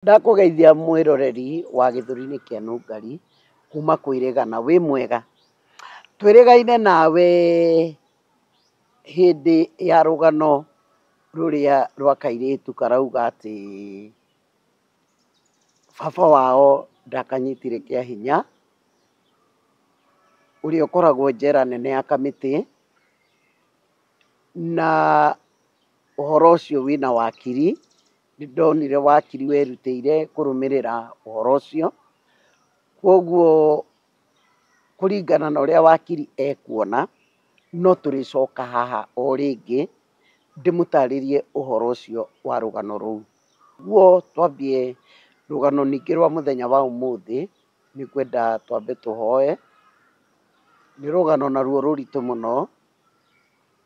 Ndakugeithia mwiroreri wa githuri-ini kia Nungari kuma kwirigana wi mwega twirigaine nawe hindi ya rugano ruria rwa kairitu karauga ati baba wao ndakanyitire kia hinya uria ukoragwo njera nene ya kamiti na uhoro ucio wina wakiri ndonire wakiri werutĩire kũrũmĩrĩra ũhoro ũcio kwoguo kũringana na ũrĩa wakiri ekuona no tũrĩcoka haha o rĩngĩ ndĩmũtarĩrie ũhoro ũcio wa rũgano rũu. Guo twambie rũgano ningĩ rwa mũthenya wa ũmũthĩ nĩ kwenda twambe tũhoe. Nĩ rũgano naruo rũritũ mũno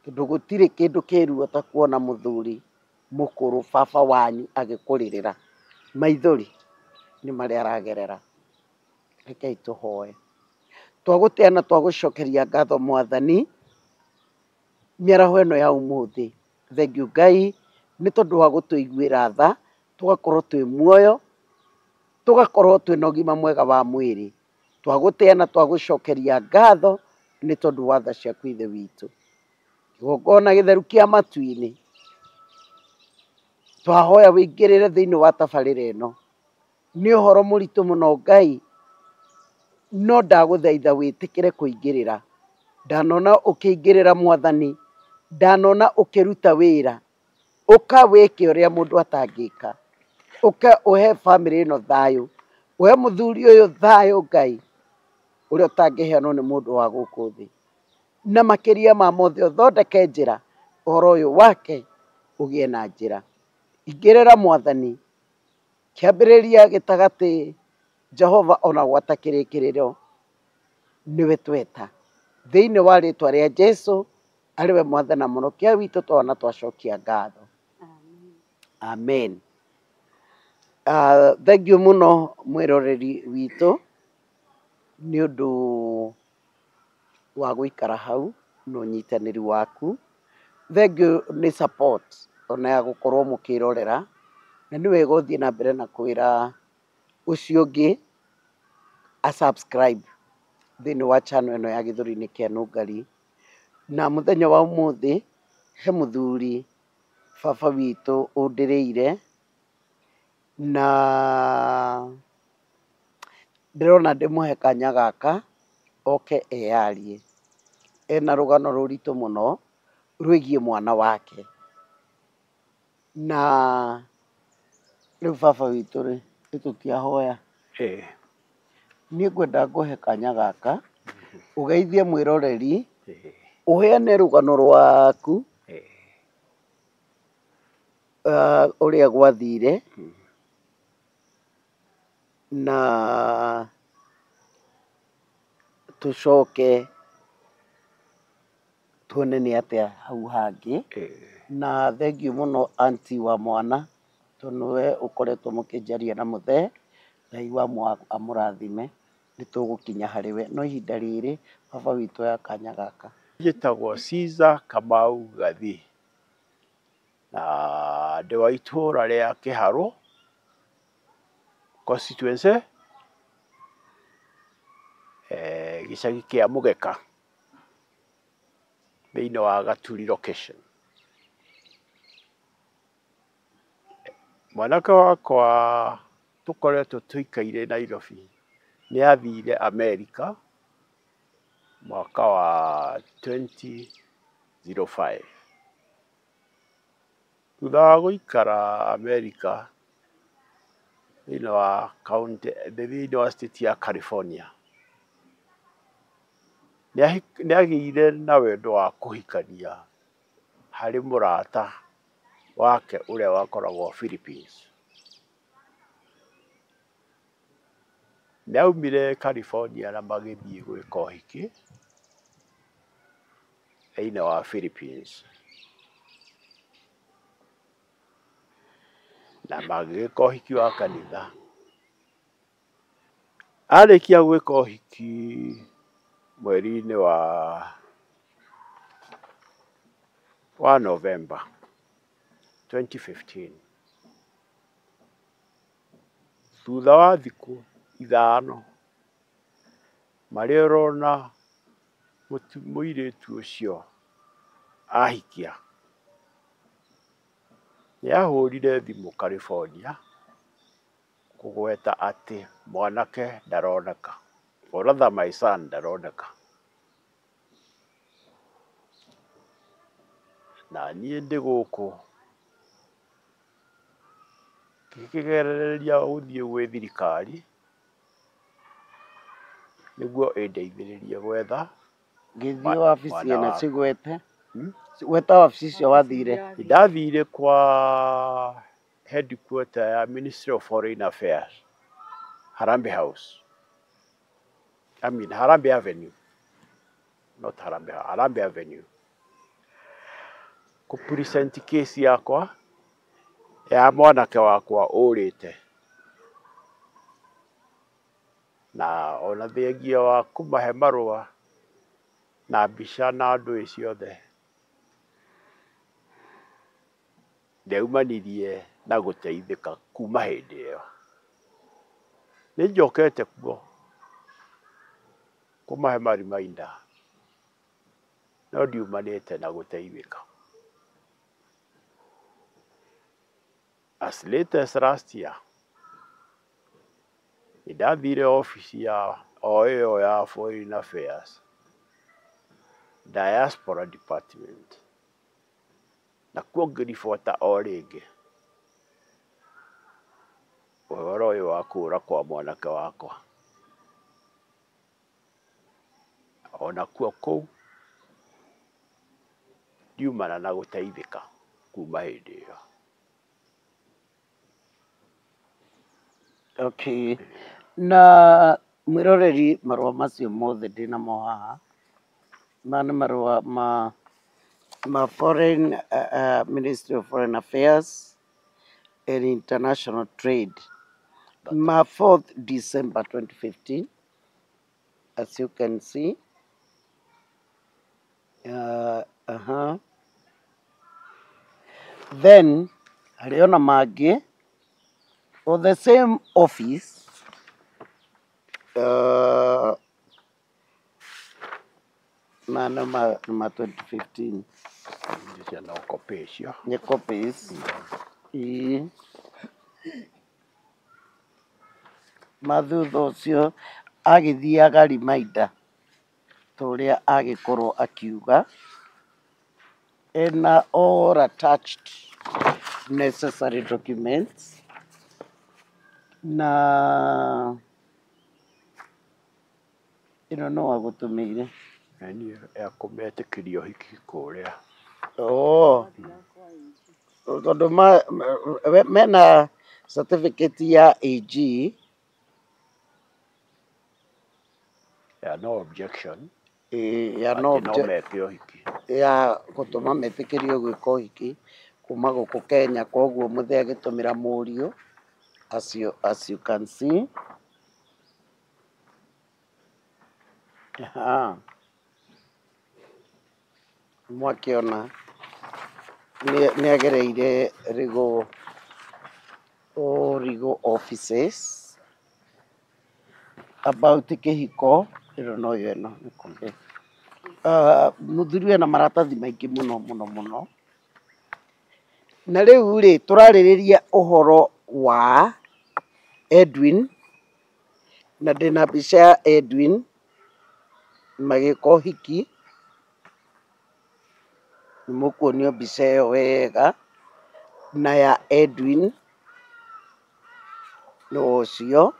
tondũ gũtirĩ kĩndũ kĩruo ta kuona mũthuri mũkũrũ baba wanyu agĩkũrĩrĩra. Maithori nĩ marĩa aragerera. Rekei tũhoe. Twagũtĩa na twagũcokeria ngatho Mwathani mĩaraho ĩno ya ũmũthĩ. Thengiũ Ngai nĩ tondũ wa gũtũiguĩra tha tũgakorwo twĩ muoyo tũgakorwo twĩna ũgima mwega wa mwĩrĩ. Twagũtĩa na twagũcokeria ngatho nĩ tondũ wa tha ciaku Ithe witũ. Kĩgongona gĩtheru kĩa matu-inĩ twahoya wĩingĩrĩre thĩinĩ wa tabarĩra ĩno. Nĩ ũhoro mũritũ mũno Ngai no ndagũthaitha wĩtĩkĩre kũingĩrĩra. Ndanona ũkĩingĩrĩra Mwathani, ndanona ũkĩruta wĩra. Ũka wĩke ũrĩa mũndũ atangĩka. Ũka ũhe bamĩrĩ ĩno thayũ. Ũhe mũthuri ũyũ thayũ Ngai ũrĩa ũtangĩheanwo nĩ mũndũ wa gũkũ thĩ. Na makĩria ma mothe ũthondeke njĩra ũhoro ũyũ wake ũgĩe na njĩra. Ingĩrĩra Mwathani kĩambĩrĩria gĩtagatĩ Jehova ona gwata kĩrĩkĩrĩro nĩwe tweta. Thĩinĩ wa rĩtwa rĩa Jesũ arĩwe Mwathani na Mũhonokia witũ twana twacokia ngatho. Amen. Thengiũ mũno mwĩroreri witũ nĩ ũndũ wa gũikara hau na ũnyitanĩri waku. Thengiũ nĩ support ona ya gũkorwo mũkĩrorera na nĩ wega ũthiĩ na mbere na kwĩra ũcio ũngĩ subscribe thĩinĩ wa channel ĩno ya gĩthũri-inĩ kĩa Nũngari. Na mũthenya wa ũmũthĩ he mũthuri baba witũ ũndĩrĩire na ndĩrona ndĩmũhe kanya gaka oke eyarie. Ena rũgano rũritũ mũno rwĩgiĩ mwana wake. Na rĩu baba witũ rĩ tũtiahoya. Niĩ ngwenda ngũhe kanya gaka ũgeithie mwĩroreri ũheane rũgano rwaku ũrĩa gwathire na tũcoke tuone nĩ atĩa hau hangĩ. Na thengiũ mũno aunty wa mwana tondũ nĩwe ũkoretwo mũkĩnjaria na mũthee. Ngai wa amũrathime nĩ tũgũkinya harĩ we. No ihinda rĩrĩ baba witũ oya kanya gaka. Njĩtagwo Caesar Kamau Gathii na ndĩ wa itũũra rĩa Kĩharũ constituency gĩcagi kĩa Mũgeka thĩinĩ wa Gaturi location. Mwanake wakwa tũkoretwo tũikaire Nairobi nĩ athire America mwaka wa 2005. Thutha wa gũikara America thĩinĩ wa county thĩinĩ wa state ya California nĩ agĩire na wendo wa kũhikania harĩ mũrata wake ũrĩa wakoragwo Philippines. Nĩ aumire California na magĩthiĩ gwĩka ũhiki thĩinĩ wa Philippines na magĩka ũhiki wa kanitha. Arĩkia gwĩka ũhiki mweri-inĩ wa November 2015 thutha wa thikũ ithano marĩa ũrona mũirĩtu ũcio ahikia, nĩahũrire thimũ California kũgweta atĩ mwanake ndaroneka, or rather my son ndaroneka. Na niĩ ndĩ gũkũ ngĩkĩgereria gũthiĩ gwĩ thirikari nĩguo ĩndeithĩrĩrie gwetha Ngĩthiĩ wabici ĩno cigwete, gweta wabici icio wathire? Ndathire kwa headquarter ya Ministry of Foreign Affairs, Harambee House. I mean Harambee Avenue, not Harambee Avenue. Kupresent case yakwa ya mwanake wakwa ũrĩte. Na ona thengia wa kũmahe marũa na mbica na ndũĩ ciothe, ndiaumanirie na gũteithĩka kuma hĩndĩ ĩyo. Nĩnjokete kuo kũmahe reminder, no ndiumanĩte na gũteithĩka. As late as last year, nĩndathire ofici ya o ĩyo ya Foreign Affairs, Diaspora Department, na kuo ngĩribota o rĩngĩ ũhoro ũyũ wa kũũra kwa mwanake wakwa. Ona kuo kũu ndiumana na gũteithĩka kuma hĩndĩ ĩyo. Okay. Na mwĩroreri, marũa macio mothe ndĩnamo haha, ma nĩ marũa ma Foreign Ministry of Foreign Affairs and International Trade, ma 4th December 2015, as you can see. Then harĩ ona mangĩ for the same office, ma 2015 no copy icio nĩ copies. Mathutha ũcio agĩthiaga reminder ta ũrĩa agĩkorwo akiuga, and all attached necessary documents. Na ĩno no agũtũmĩire ya kũmetĩkĩria ũhiki kũrĩa. Tondũ mena certificate ya AG ya no objection, ya no ya gũtũma metĩkĩrio gwĩka ũhiki kuma gũkũ Kenya. Koguo mũthee agĩtũmĩra mũriũ, as you can see. Mwakĩona nĩagereire legal offices about kĩhiko. Ĩno no yo ĩno, mũthuri wĩna maratathi maingĩ mũno mũno mũno. Na rĩu rĩ, tũrarĩrĩria ũhoro wa Edwin, na ndĩna mbica ya Edwin magĩka ũhiki. Nĩmũkuonio mbica ĩyo wega, na ya Edwin nĩ ũcio.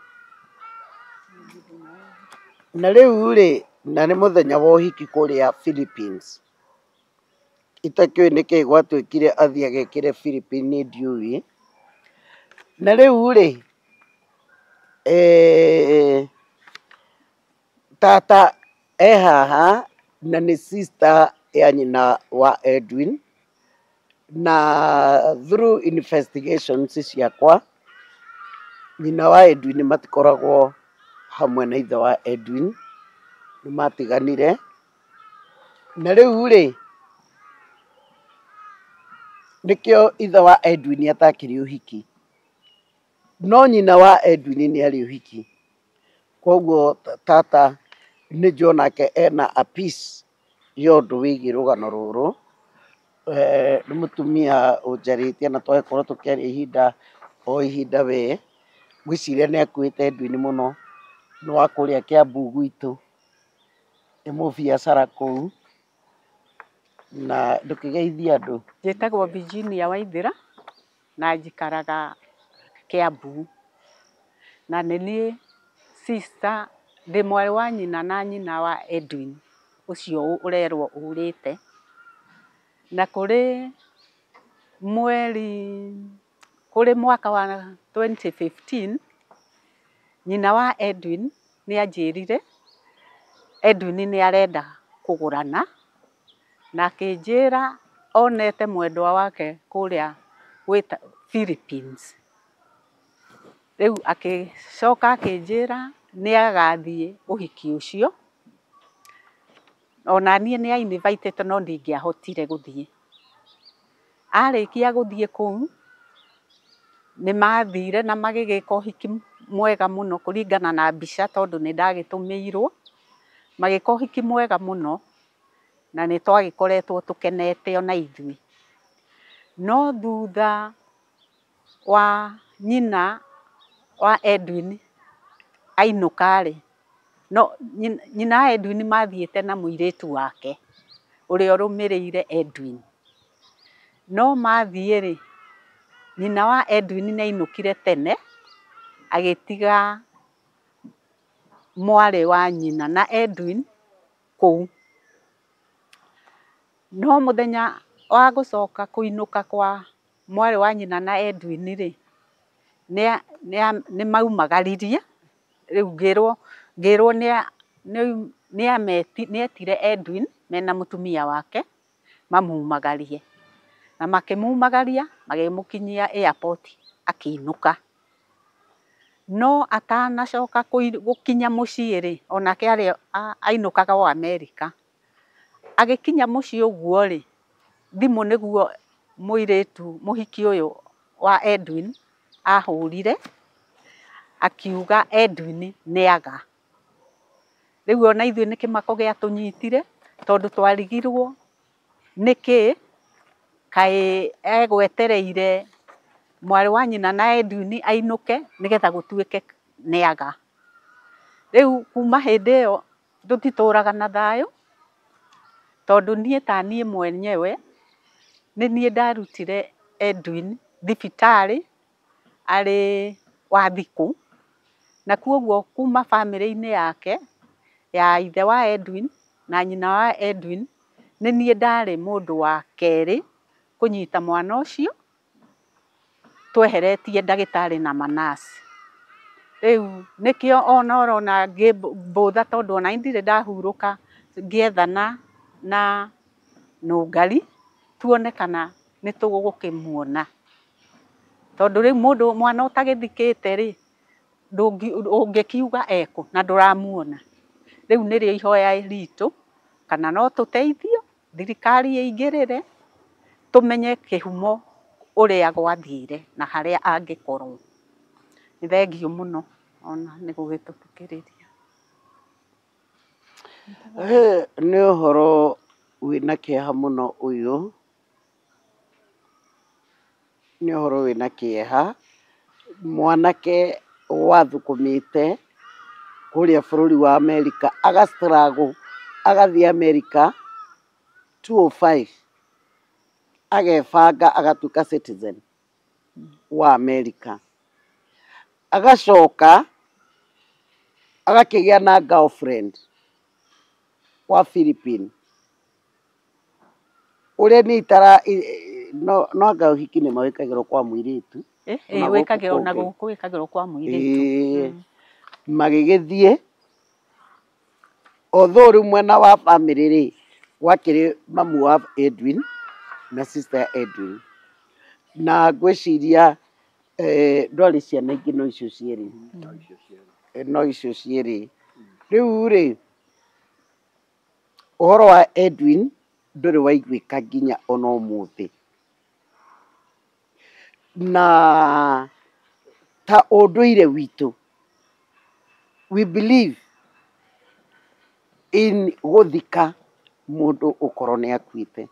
Na rĩu rĩ, na nĩ mũthenya wa ũhiki kũrĩa Philippines. Itakĩũĩ nĩkĩĩ gwatuĩkire athiĩ agekĩre Philippines ndiũĩ. Na rĩu rĩ, tata haha na nĩ sister ya nyina wa Edwin, na through investigations ciakwa, nyina wa Edwin matikoragwo hamwe na ithe wa Edwin, nĩmatiganire. Na rĩu rĩ, nĩkĩo ithe wa Edwin atakĩrĩ ũhiki. no nyina wa Edwin nĩ arĩ ũhiki, koguo tata nĩ njonake ena a piece yondũ wĩgiĩ rũgano rũrũ. Nĩ mũtumia ũnjarĩtie na twagĩkorwo tũkĩaria ihinda o ihinda we, ngwĩciria nĩ akuĩte Edwin mũno, nĩ wa kũrĩa Kĩambu gwitũ, nĩ mũbiacara kũu, na ndũkĩgeithie andũ. Njĩtagwo Virginia Waithĩra na njikaraga Kĩambu, na nĩ niĩ sister, ndĩ mwarĩ wa nyina na nyina wa Edwin ũcio ũrerwo ũrĩte. Na kũrĩ mwaka wa 2015 nyina wa Edwin nĩ anjĩrire Edwin nĩ arenda kũgũrana, na akĩnjĩra onete mwendwa wake kũrĩa gwĩta Philippines. Rĩu agĩcoka akĩnjĩra nĩ agathiĩ ũhiki ũcio, ona niĩ nĩ ainvitĩte no ndingĩahotire gũthiĩ. Arĩkia gũthiĩ kũu nĩ mathire na magĩgĩka ũhiki mwega mũno kũringana na mbica, tondũ nĩ ndagĩtũmĩirwo, magĩka ũhiki mwega mũno na nĩ twagĩkoretwo tũkenete ona ithuĩ. No thutha wa nyina wa Edwin ainũka-rĩ, no nyina wa Edwin mathiĩte na mũirĩtu wake ũrĩa ũrũmĩrĩire Edwin. No mathiĩ-rĩ, nyina wa Edwin nĩ ainũkire tene agĩtiga mwarĩ wa nyina na Edwin kũu. No mũthenya wa gũcoka kũinũka kwa mwarĩ wa nyina na Edwin-rĩ, nĩ maumagaririe. Rĩu ngĩrwo nĩ etire Edwin mena mũtumia wake mamumagarie, na makĩmumagaria magĩmũkinyia airport akĩinũka. No atanacoka gũkinya mũciĩ-rĩ, onake ainũkaga o America, agĩkinya mũciĩ ũguo-rĩ, thimũ nĩguo mũirĩtu mũhiki ũyũ wa Edwin ahũrire akiuga Edwin nĩ aga. Rĩu ona ithuĩ nĩ kĩmako gĩatũnyitire, tondũ twarigirwo nĩkĩ kaĩ egwetereire mwarĩ wa nyina na Edwin ainũke nĩgetha gũtuĩke nĩ aga. Rĩu kuma hĩndĩ ĩyo tũtitũraga na thayũ, tondũ niĩ ta niĩ mwenyewe nĩ niĩ ndarutire Edwin thibitarĩ arĩ wa thikũ, na kuoguo kuma bamĩrĩ-inĩ yake ya ithe wa Edwin na nyina wa Edwin, nĩ niĩ ndarĩ mũndũ wa kerĩ kũnyita mwana ũcio tweheretie ndagĩtarĩ na manaci. Rĩu nĩkĩo ona ũrona ngĩmbũtha, tondũ ona ndirĩ ndahurũka ngĩethana na Nũngari tuone kana nĩ tũgũkĩmuona, tondũ rĩu mwana ũtagĩthikĩte-rĩ, ũngĩkiuga ekũ na ndũramuona. Rĩu nĩrĩo ihoya ritũ, kana no tũteithio, thirikari ĩingĩrĩre tũmenye kĩhumo ũrĩa gwathire na harĩa angĩkorwo. Nĩ thengiũ mũno ona nĩ gũgĩtũthikĩrĩria. Nĩ ũhoro wĩna kĩeha mũno ũyũ, nĩ ũhoro wĩna kĩeha. Mwanake wathũkũmĩte kũrĩa bũrũri wa America agastruggle agathiĩ America 205, agebanga agatuĩka citizen wa America, agacoka agakĩgĩa na girlfriend wa Philippines, ũrĩa nĩ no anga ũhiki nĩ mawĩkagĩrwo kwa mũirĩtu, wĩkagĩrwo na gũkũ wĩkagĩrwo kwa mũirĩtu. Magĩgĩthiĩ, although rĩu mwena wa bamĩrĩ-rĩ gwakĩrĩ mamu wa Edwin na sister ya Edwin, na ngwĩciria ndwarĩ ciana ingĩ no icio cierĩ, no icio cierĩ. Rĩu-rĩ, ũhoro wa Edwin ndũrĩ waiguĩka nginya ona ũmũthĩ, na ta ũndũire witũ, we believe in gũthika mũndũ ũkorwo nĩ akuĩte.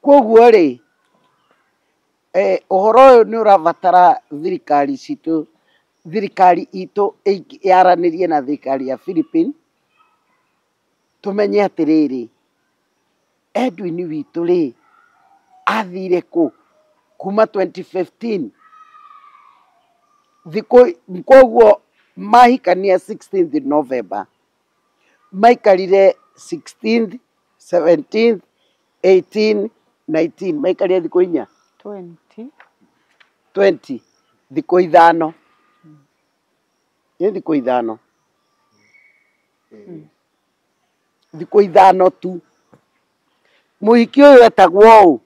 Koguo rĩ, ũhoro ũyũ nĩ ũrabatara thirikari itũ yaranĩrie na thirikari ya Philippines, tũmenye atĩrĩrĩ, Edwin witũ rĩ, athire kũ kuma 2015. Koguo mahikania 16th November, maikarire 16th, 17th, 18th, 19, maikarire thikũ inya 20, thikũ ithano, nĩ thikũ ithano, thikũ ithano tu. Mũhiki ũyũ etagwo ũũ,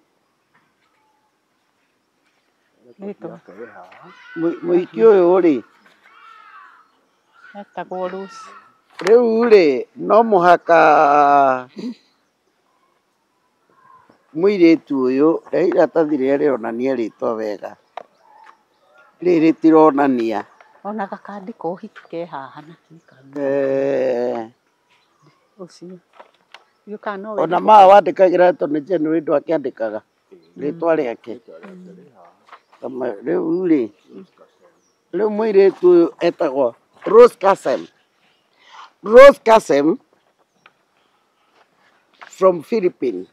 mũhiki ũyũ rĩ, etagwo Rose. Rĩu rĩ, no mũhaka mũirĩtu ũyũ, iratathi rĩrĩa rĩronania rĩtwa wega, rĩrĩ rĩtironania. Ona gakandi ka ũhiki ke haha na ũcio. Ona maa wandĩkagĩra Attorney General akĩandĩkaga rĩtwa rĩake. Rĩu rĩ, rĩu mũirĩtu ũyũ etagwo Rose Kasem. Rose Kasem from Philippines.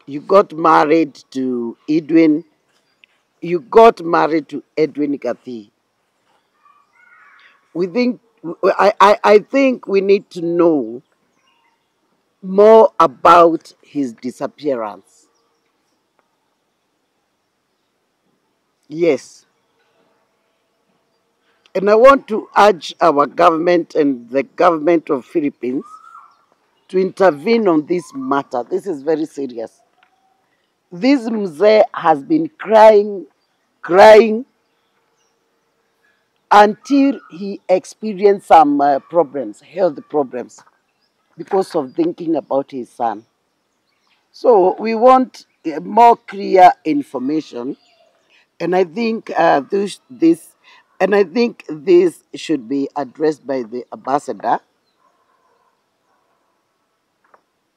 You got married to Edwin. You got married to Edwin Gathii. I think we need to know more about his disappearance. Yes. And I want to urge our government and the government of Philippines to intervene on this matter. This is very serious. This mzee has been crying until he experienced some problems, health problems, because of thinking about his son. So we want more clear information, and I think this should be addressed by the ambassador,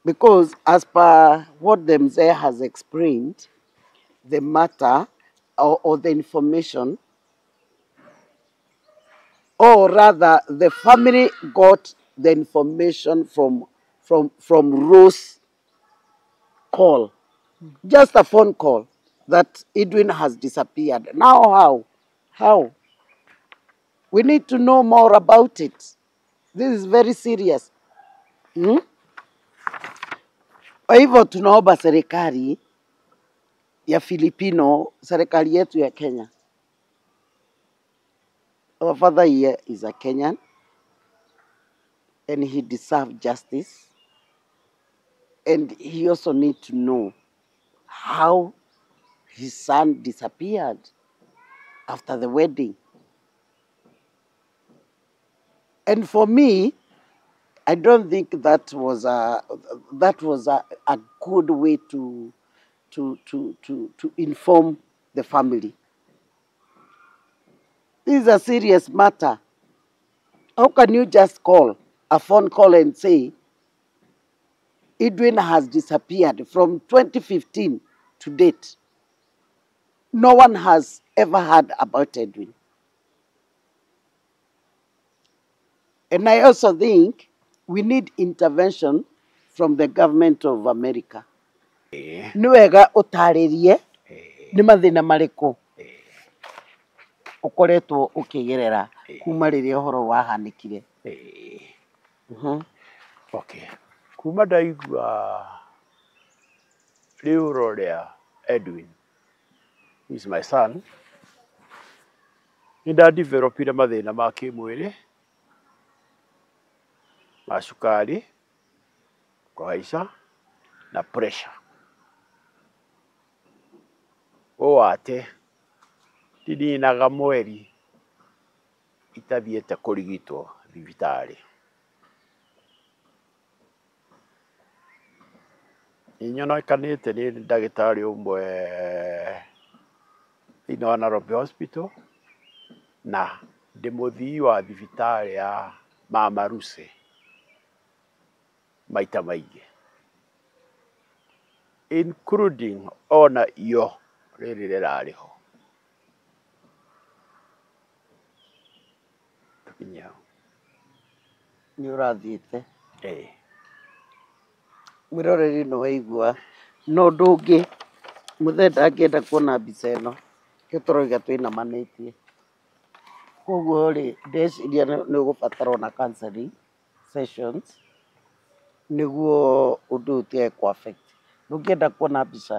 because as per what the mzee has explained, the matter or the information, or rather the family got the information from Rose call, just a phone call that Edwin has disappeared. Now how? We need to know more about it. This is very serious. Kwa hivyo tunaomba serikali ya Filipino, serikali yetu ya Kenya. Our father here is a Kenyan, and he deserves justice. And he also needs to know how his son disappeared after the wedding. And for me, I don't think that was a good way to inform the family. This is a serious matter. How can you just call a phone call and say Edwin has disappeared from 2015 to date? No one has ever heard about Edwin. And I also think we need intervention from the government of America. Nĩ wega ũtarĩrie nĩ mathĩna marĩkũ ũkoretwo ũkĩgerera kuma rĩrĩa ũhoro wahanĩkire. Okay. Kuma ndaigua rĩũro rĩa Edwin, he's my son, nĩ ndadevelopire mathĩna ma kĩmwĩrĩ, ma cukari, kũhaica na pressure. Ũũ atĩ ndininaga mweri itathiĩte kũrigitwo thibitarĩ. Nĩnyonekanĩte nĩ ndagĩtarĩ ũmwe thĩinĩ wa Nairobi Hospital, na ndĩ mũthii wa thibitarĩ ya Mama Lucy maita maingĩ, including ona iyo rĩrĩ rĩrarĩ ho. Tũkinye hau. Nĩ ũrathiĩte Ĩĩ. mwĩroreri nĩ waigua no ũndũ ũngĩ mũthenda angĩenda kuona mbica ĩno kĩo tũroiga twĩnamanĩtie. Koguo rĩ ndeciria nĩ ũgũbatara ona counseling sessions nĩguo ũndũ ũyũ ũtige kũ affect. Ndũngĩenda kuona mbica?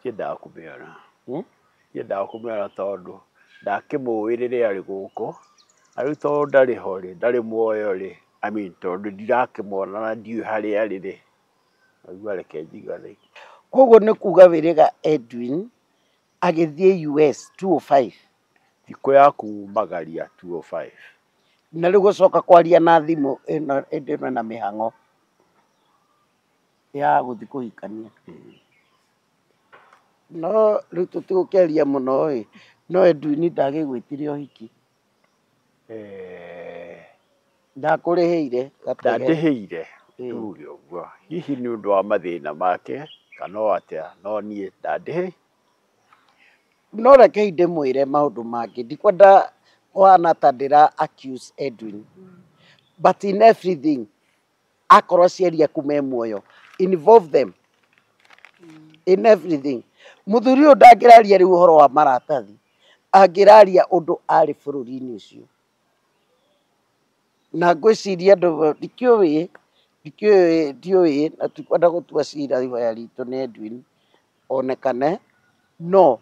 Ndiendaga kũmĩona. Ndiendaga kũmĩona tondũ ndakĩmũĩ rĩrĩa arĩ gũkũ, na rĩu tondũ ndarĩ ho rĩ, ndarĩ muoyo rĩ, tondũ ndirakĩmwona na ndiũĩ harĩa arĩ rĩ, naigua reke njigane. Koguo nĩ kuga Wĩrĩga Edwin agĩthiĩ US 205 thikũ ya kumagaria 205, na rĩu gũcoka kwaria na thimũ ĩno na mĩhang'o ya gũthiĩ kũhikania. No rĩu tũtigũkĩaria mũno ĩ, no Edwin ndagĩgwĩtire ũhiki? Ndakũrĩhĩire gatege? Ndandĩhĩire tuge ũguo, hihi nĩ ũndũ wa mathĩna make kana o atĩa, no niĩ ndandĩhĩire. No reke ndĩmwĩre maũndũ mangĩ, ndikwenda kũhana ta ndĩra accuse Edwin, but in everything akorwo aciari aku me muoyo, involve them in everything. Mũthuri ũyũ ndangĩraria rĩu ũhoro wa maratathi, angĩraria ũndũ arĩ bũrũri-inĩ ũcio. Na ngwĩciria andũ ndiũĩ na tikwenda gũtua cira ihoya ritũ nĩ Edwin onekane, no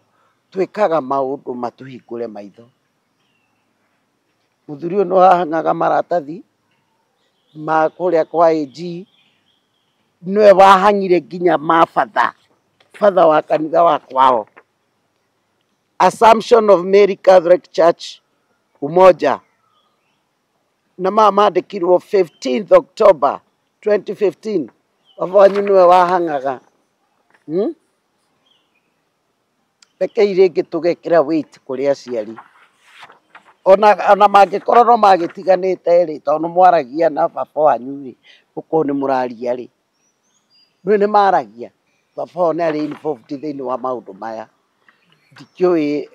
twĩkaga maũndũ matũhingũre maitho. Mũthuri ũyũ nĩ wahang'aga maratathi ma kũrĩa kwa AG, nĩwe wahang'ire nginya ma batha wa kanitha wa kwao, Assumption of Mary Catholic Church Umoja, na mandĩkirwo 15th October 2015. Baba wanyu nĩwe wahang'aga. Rekei rĩngĩ tũgekĩra weight kũrĩ aciari, ona mangĩkorwo no magĩtiganĩte rĩ, tondũ nĩ mwaragia na baba wanyu rĩ, ũkorwo nĩ mũraria rĩ, nĩ maragia, baba wao nĩ arĩ involved thĩinĩ wa maũndũ maya. Ndikĩũĩ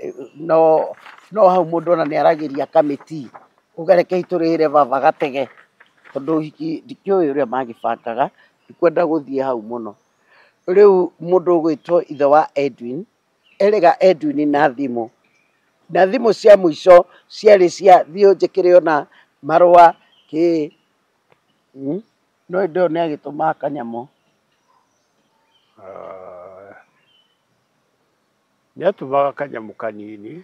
no hau mũndũ ona nĩ aragĩria kamĩtii, ũgerekei tũrĩhĩre baba gatege, tondũ ũhiki ndikĩũĩ ũrĩa magĩbangaga, ndikwenda gũthiĩ hau mũno. Rĩu mũndũ ũgwĩtwo ithe wa Edwin erĩga Edwin na thimũ, na thimũ cia mũico ciarĩ cia thiĩ ũnjĩkĩre ona marũa kĩ, no indo nĩ agĩtũmaga kanyamũ. Nĩ atumaga kanyamũ kanini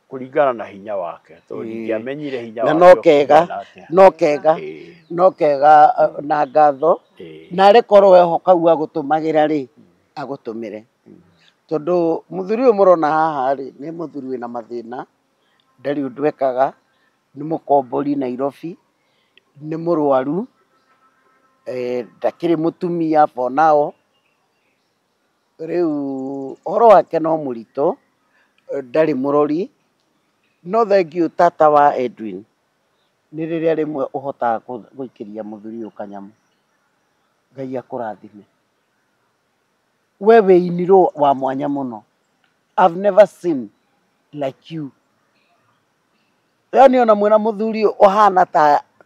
kũringana na hinya wake, tondũ ndingĩamenyire hinya wake. No kega na ngatho, na arĩ korwo weho kau agũtũmagĩra rĩ, agũtũmĩre. Tondũ mũthuri ũyũ mũrona haha rĩ, nĩ mũthuri wĩna mathĩna, ndarĩ ũndũ ekaga, nĩ mũkombori Nairobi, nĩ mũrwaru, ndakĩrĩ mũtumia for now. Rĩu ũhoro wake no mũritũ, ndarĩ mũrori, no thengiũ tata wa Edwin, nĩ rĩrĩa rĩmwe ũhotaga gũikĩria mũthuri ũyũ kanyamũ. Ngai akũrathime. We wĩ iniro wa mwanya mũno. I've never seen like you. Yani ona mwĩna mũthuri ũyũ ũhana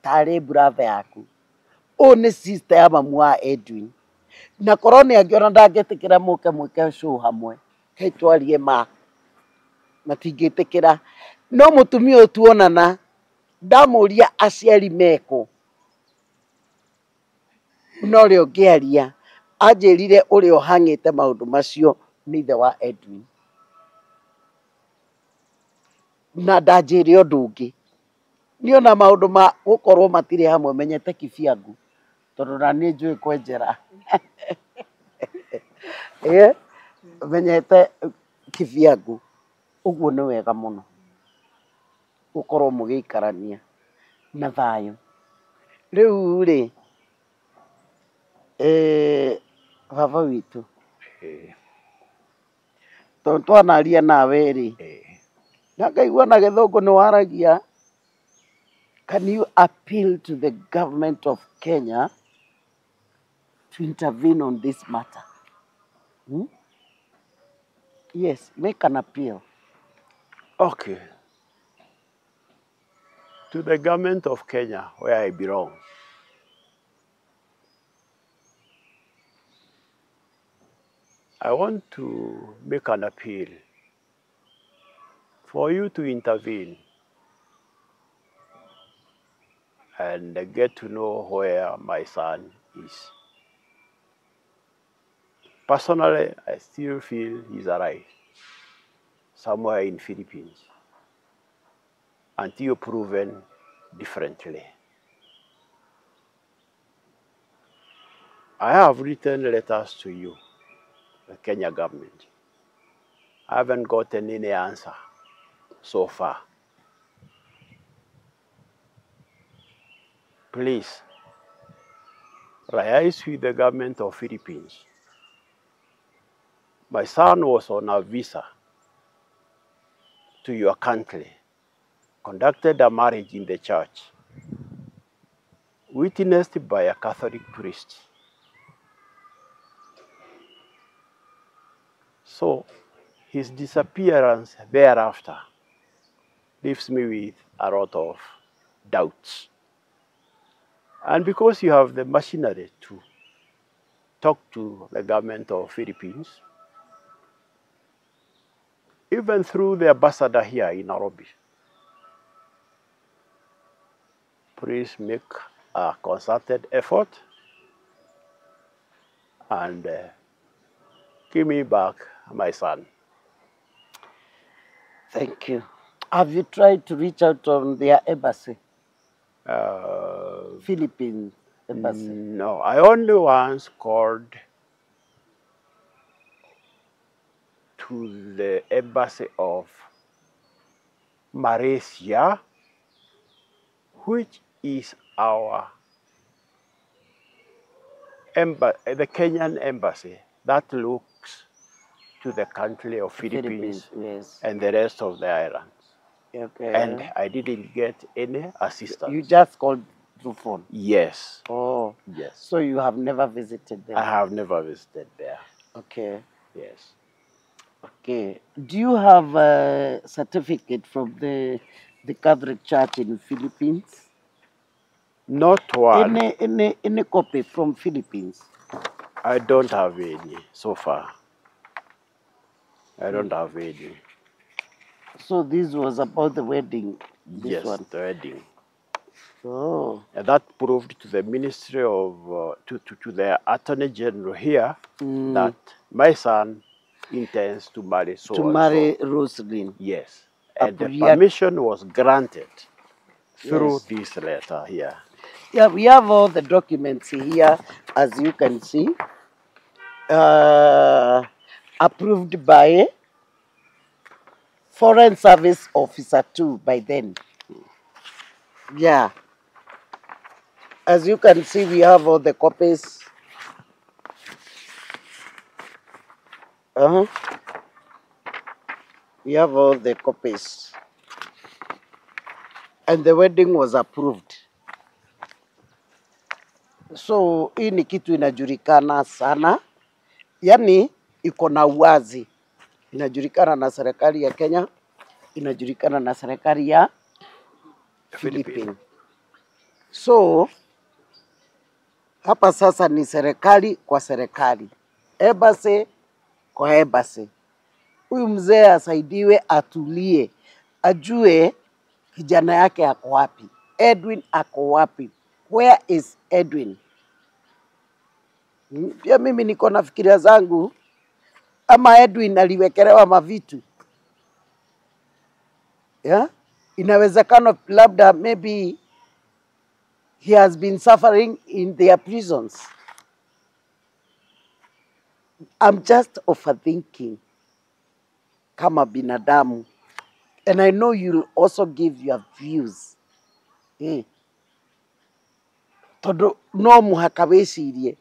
tarĩ brother yaku. Ũyũ nĩ sister ya mamu wa Edwin. Na korwo nĩ angĩona ndangĩtĩkĩra mũke mwĩke show hamwe, hei twarie matingĩtĩkĩra. No mũtumia ũyũ tuonana, ndamũria aciari mekũ, no ũrĩa ũngĩaria anjĩrire ũrĩa ũhang'ĩte maũndũ macio nĩ ithe wa Edwin, na ndanjĩre ũndũ ũngĩ. Niĩ ona maũndũ ma gũkorwo matirĩ hamwe menyete Kĩbiangũ, tondũ na niĩ njũĩ kwenjera. Menyete Kĩbiangũ, ũguo nĩ wega mũno gũkorwo mũgĩikarania na thayũ. Rĩu rĩ, baba witũ Eh, tondũ twanaria nawe rĩ na ngaigua na gĩthũngũ nĩ waragia. Can you appeal to the government of Kenya to intervene on this matter? Yes, make an appeal. Okay. To the government of Kenya, where I belong, I want to make an appeal for you to intervene and get to know where my son is. Personally, I still feel he's alive somewhere in Philippines until proven differently. I have written letters to you, the Kenya government. I haven't gotten any answer so far. Please, liaise with the government of Philippines. My son was on a visa to your country, conducted a marriage in the church, witnessed by a Catholic priest. So his disappearance thereafter leaves me with a lot of doubts. And because you have the machinery to talk to the government of Philippines, even through the ambassador here in Nairobi, please make a concerted effort and give me back my son. Thank you. Have you tried to reach out on their embassy? Philippines embassy? No, I only once called to the embassy of Malaysia, which is our the Kenyan embassy that looks to the country of Philippines, yes. and the rest of the islands. Okay. And I didn't get any assistance. You just called through phone? Yes. Oh. Yes. So you have never visited them? I have never visited there. Okay. Yes. Okay. Do you have a certificate from the Catholic Church in Philippines? Not one. Any copy from Philippines? I don't have any so far. I don't have any. So this was about the wedding, this Yes, one? the wedding. Oh. And that proved to the Ministry of, to the Attorney General here that my son intends to marry so To marry Roselyn. Yes. And the Appropriate. permission was granted through Yes. this letter here. Yeah, we have all the documents here, as you can see. Approved by Foreign Service Officer 2 by then. Yeah. As you can see, we have all the copies. We have all the copies. And the wedding was approved. So hii ni kitu inajulikana sana, yani iko na uwazi, inajulikana na serikali ya Kenya, inajulikana na serikali ya Philippines. So hapa sasa ni serikali kwa serikali, embassy kwa embassy. Huyu mzee asaidiwe, atulie, ajue kijana yake ako wapi, Edwin ako wapi. Where is Edwin? Pia mimi niko na fikiria zangu, ama Edwin aliwekelewa mavitu. Yeah? Inawezekana labda maybe he has been suffering in their prisons. I'm just overthinking kama binadamu. And I know you'll also give your views. Tondu no muhaka wicirie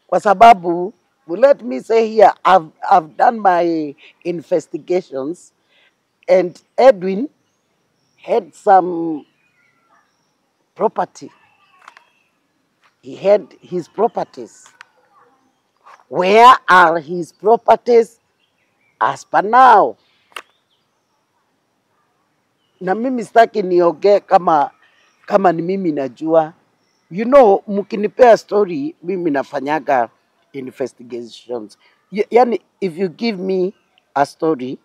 kwa sababu, let me say here, I've done my investigations, and Edwin had some property. He had his properties. Where are his properties as per now? Na mimi sitaki niongee kama ni mimi najua. You know, mkinipea story, mimi nafanyaga investigations. Yani, if you give me a story,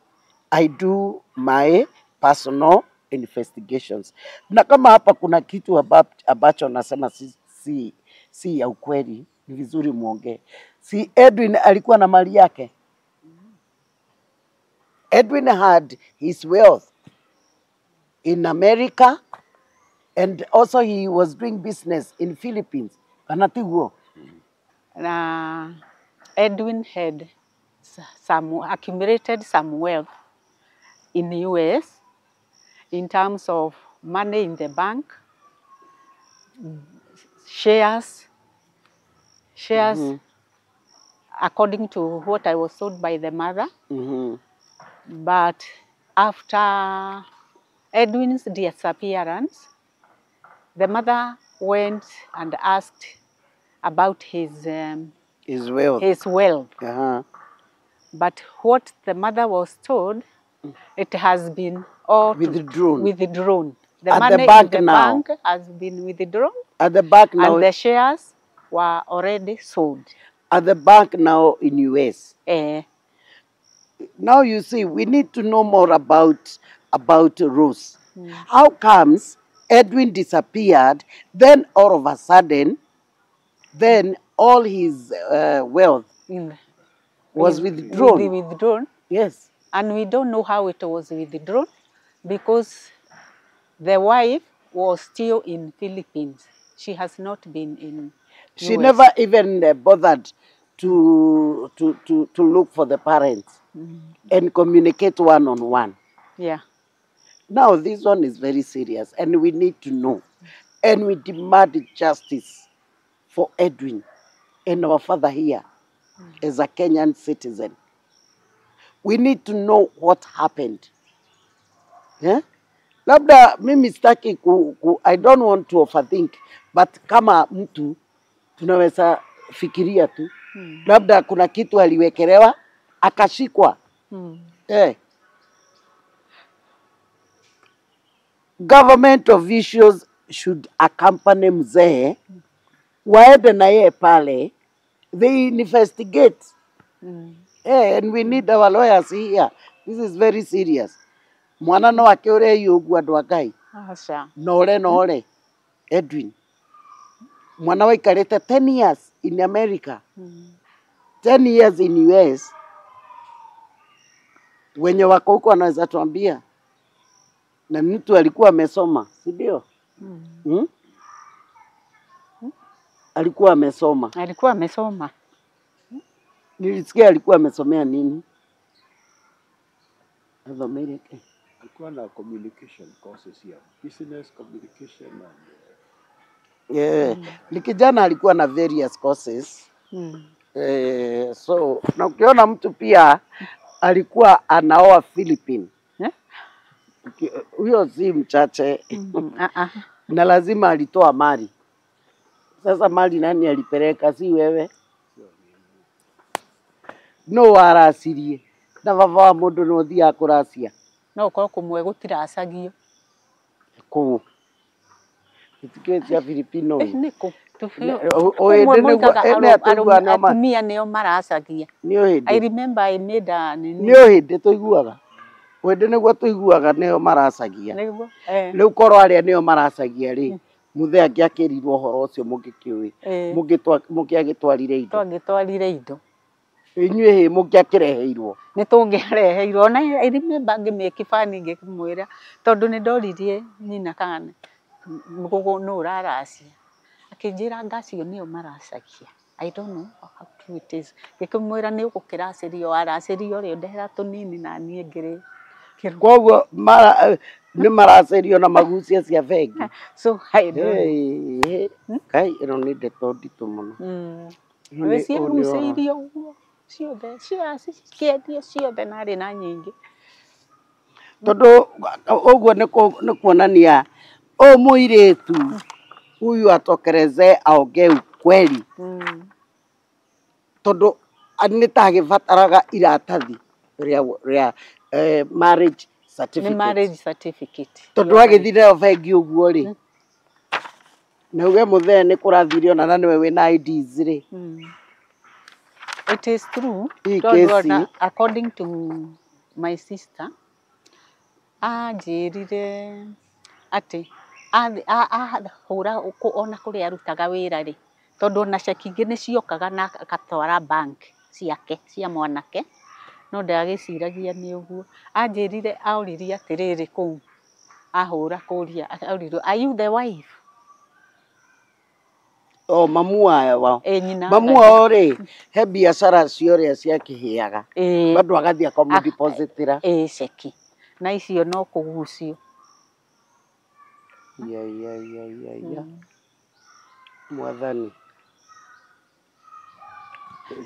I do my personal investigations. Na kama hapa kuna kitu ambacho nasema si ya ukweli, ni vizuri muongee. Si Edwin alikuwa na mali yake? Edwin had his wealth in America, and also he was doing business in Philippines. Anatiguo. Edwin had accumulated some wealth in the US in terms of money in the bank, shares, according to what I was told by the mother. But after Edwin's disappearance, the mother went and asked about his wealth. But what the mother was told, it has been all withdrawn. The money in the bank has been withdrawn. At the bank now. And the shares were already sold. At the bank now in US. Now you see, we need to know more about Rose. How comes Edwin disappeared, then all of a sudden, then all his wealth was withdrawn? Yes. And we don't know how it was withdrawn, because the wife was still in Philippines. She has not been in She US. never even bothered to look for the parents and communicate one-on-one. Yeah. Now this one is very serious, and we need to know. And we demand justice for Edwin and our father here as a Kenyan citizen. We need to know what happened. Yeah? Labda mimi sitaki I don't want to overthink, but kama mtu tunaweza fikiria tu. Labda kuna kitu aliwekelewa akashikwa. Government officials should accompany mzee, waende na yeye pale, they investigate. And we need our lawyers here. This is very serious. Mwana no akiore yugu andu akai. Nore Edwin. Mwana waikarete 10 years in America. 10 years in US. Wenye wako huko wanaweza tuambia. Na mtu alikuwa amesoma, si ndio? Alikuwa amesoma. Alikuwa amesoma. Nilisikia alikuwa amesomea nini? Alikuwa na communication courses here. Business communication and ni kijana alikuwa na various courses. So na ukiona mtu pia alikuwa anaoa Philippine. Huyo si mchache. Na lazima alitoa mali. Sasa mali nani alipeleka, si wewe? No arasirie. Na baba wa mundu no thia kuracia. No ko kumwe gutiracagio. Ku. Itikio cia Filipino. Niko. Atumia nio maracagia. I remember I made a nio hindi tuiguaga. Wende niguo tuiguaga nio maracagia. Riu korwo aria nio maracagia ri. Muthe angiakirirwo horo ucio mungikiui. Mungiagitwarire indo. Twagitwarire indo. Inyue he mungiakireheirwo. Ni tungiareheirwo na I remember ngimekibani ngikimwira tondu ni ndoririe nyina kana ngugu no uraracia. Akinjira ngacio nio maracagia. I don't know how true it is. Ngikimwira ni ugukiracirio aracirio ri ndehera tunini na nie ngiri. Koguo ni maracirio na magucia cia bengi. So I don't kai ino ni ndeto nditu muno. we ciagucĩirie ũguo ciothe ciendio ciothe na arĩ na nyingĩ tondu uguo nĩ kuonania mũirĩtu huyu atokereze aongee ukweli tondu nĩtagĩbataraga iratathi rĩa marriage certificate. Nĩ marriage certificate. Tondu agĩthiĩ nayo bengi ũguo rĩ na uge mũthee nĩ kũrathire ona na nĩwe wĩna IDs rĩ. It is true. Kesi. According to my sister, anjĩrire atĩ ahũra ona kũrĩa arutaga wĩra rĩ tondu ona ceki ingĩ nĩ ciokaga na akatwara bank ciake cia mwanake no ndagĩciragia nĩ ũguo. Anjĩrire aũririe atĩrĩrĩ kũu ahũra kũria aũrirwo, are you the wife? Mamu wao Nyina mamu wao rĩ he biacara ciorĩa ciakĩhĩaga bado agathiĩ akamũdepositĩra ceki na icio no kũgucio. Mwathani.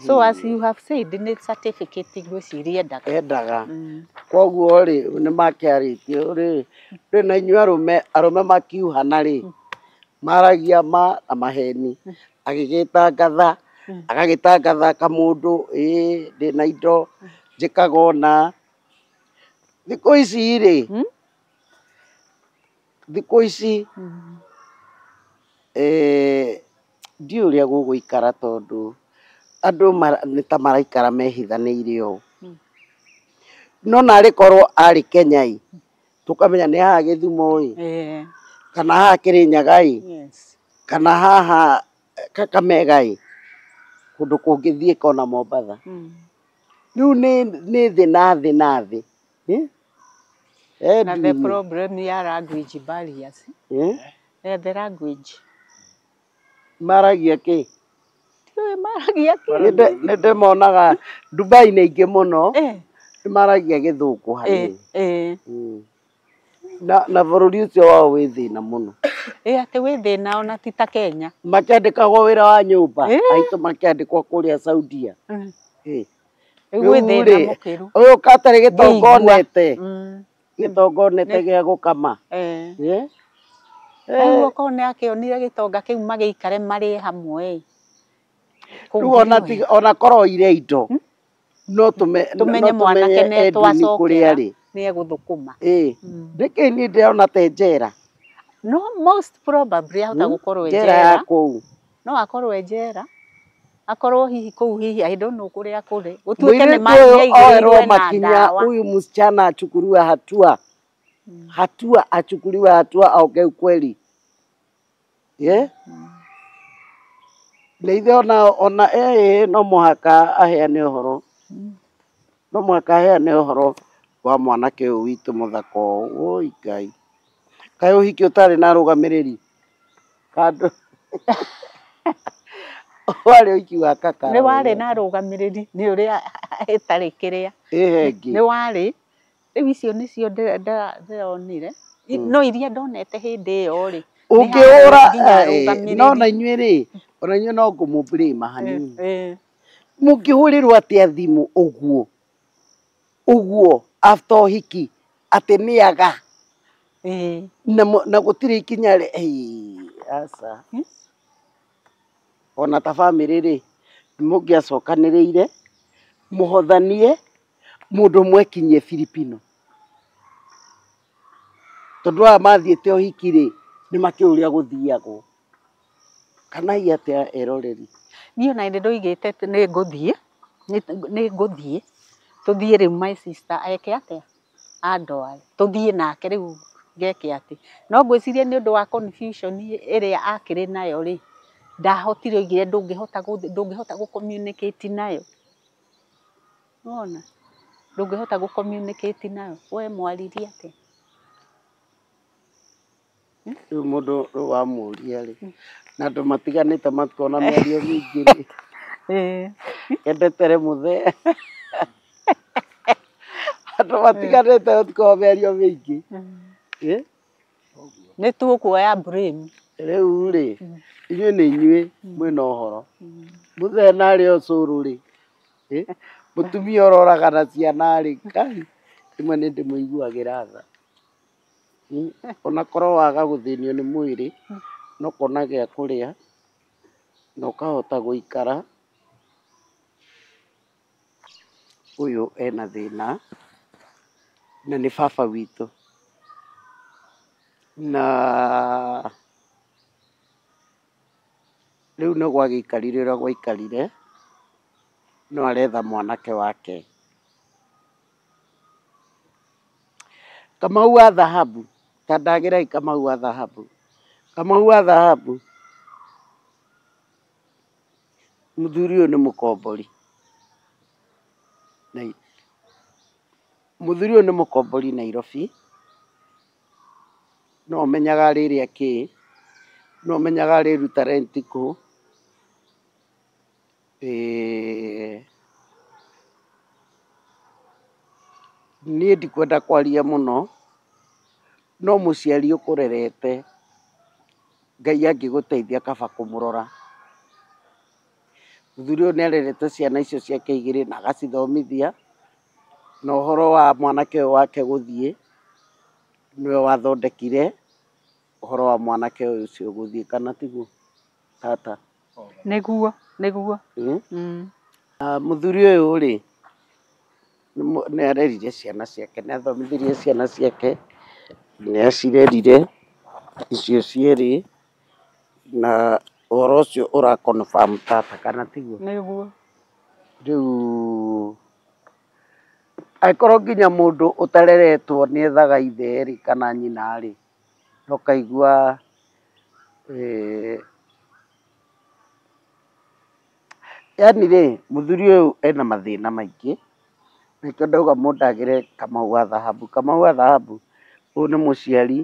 So as you have said, nĩ certificate ngwĩciria endaga koguo rĩ nĩ makĩarĩtie rĩ na inyuĩ arũme makiuhana rĩ maragia ma na maheni agĩgĩtangatha agagĩtangatha kamũndũ ndĩna indo njĩkaga ũna thikũ ici rĩ thikũ ici ndiũĩ ũrĩa gũgũikara tondu andũ nĩ ta maraikara mehithanĩire ũũ no narĩ korwo arĩ Kenya tũkamenya nĩ haha Gĩthumo kana haha Kĩrĩnyaga kana haha Kakamega kũndũ kũngĩthiĩ kona Mombatha. Rĩu nĩ thĩ na thĩ na thĩ. Na the problem ya language barriers. The language. Maragia kĩ? Maragia kĩ? Nĩ ndĩmonaga Dubai nĩ aingĩ mũno nĩ maragia Gĩthũngũ hanini. Na bũrũri ũcio wao wĩ thĩna mũno. Atĩ wĩ thĩna ona ti ta Kenya. Makĩandĩkagwo wĩra wa nyũmba aitũ makĩandĩkwo kũrĩa Saudia. Wĩ thĩna mũkĩru. Ũyũ katarĩ gĩtongonete gĩa gũkama. Ũguo korwo nĩ akĩonire gĩtonga kĩu magĩikare marĩ hamwe. Rĩu ona korwo irĩ indo no tũmenye mwanake nĩ twacokera nĩ egũthũkũma. Nĩkĩ niĩ ndĩrona ta njera. No most probably ahota gũkorwo njera. No akorwo njera. Akorwo hihi kũu hihi I don't know kũrĩa kũrĩ. Gũtuĩke nĩ maigĩrĩirwo na ndawa. Huyu msichana achukuliwe hatua achukuliwe hatua aongee ukweli. Na ithe ona no mũhaka aheane ũhoro. No mũhaka aheane ũhoro wa mwanake ũyũ witũ mũthaka ũyũ. Ngai. Kaĩ ũhiki ũtarĩ na arũgamĩrĩri kando. Warĩ ũhiki wa kaka. Nĩ warĩ na arũgamĩrĩri nĩ ũrĩa ĩtarĩ kĩrĩa. Nĩ warĩ. Rĩu icio nĩcio ndĩronire. No iria ndonete hĩndĩ ĩyo rĩ. Ũngĩhũra no na inyuĩ rĩ ona inyuĩ no ngũmũ-blame hanini. Mũngĩhũrĩrwo atĩa thimũ ũguo after ũhiki atĩ nĩaga na gũtirĩ ikinya aca ona ta bamĩrĩ rĩ mũngĩacokanĩrĩire mũhothanie mũndũ mwekinyie Filipino tondu aya mathiĩte ũhiki rĩ nĩ makĩũria gũthiagwo kana atĩa eroreri. Niĩ ona nĩ ndoigĩte nĩ ngũthiĩ tũthiĩ rĩu my sister eke atĩa andware tũthiĩ nake rĩu geke atĩ no ngwĩciria nĩ ũndũ wa confusion ĩrĩa akĩrĩ nayo rĩ ndahotire oigire ndũngĩhota gũ-communicate nayo. Wona ndũngĩhota gũ-communicate nayo we mwaririe atĩa. Rĩu mũndũ wamũria rĩ na andũ matiganĩte makona mĩario mĩingĩ rĩ endetere mũthee andũ matiganĩte gũtikoragwo mĩario mĩingĩ. Nĩ tũkuoya blame. Rĩu rĩ inyuĩ nĩ inyuĩ mwĩna ũhoro muthena ri ocuru ri mutumia ororaga na ciana ri kai imwe ni ndimuiguagira tha ona korwo waga guthinio ni mwiri no kona gia kuria no kahota guikara uyu ena thina na ni baba witu na riu no gwagikarire uria gwaikarire no aretha mwanake wake Kamau wa dhahabu tandagirai Kamau wa dhahabu muthuri uyu ni mukombori Nairobi no menyaga riria ki no menyaga riruta renti ku niĩ ndikwenda kwaria mũno no mũciari ũkũrerete Ngai angĩgũteithia kaba kũmũrora mũthuri ũyũ nĩarerete ciana icio ciake igĩrĩ na agacithomithia na ũhoro wa mwanake ũyũ wake gũthiĩ nĩwe wathondekire ũhoro wa mwanake ũcio gũthiĩ kana tiguo tata nĩguo mũthuri ũyũ rĩ nĩarerire ciana ciake nĩathomithirie ciana ciake nĩacirerire icio cierĩ na ũhoro ũcio ũra confirm tata kana tiguo nĩguo rĩu angĩkorwo nginya mũndũ ũtareretwo nĩethaga ithe rĩ kana nyina rĩ no kaigua yani rĩ mũthuri ũyũ ena mathĩna maingĩ nĩkĩo ndauga mũndũ agĩre Kamau wa dhahabu ũyũ nĩ mũciari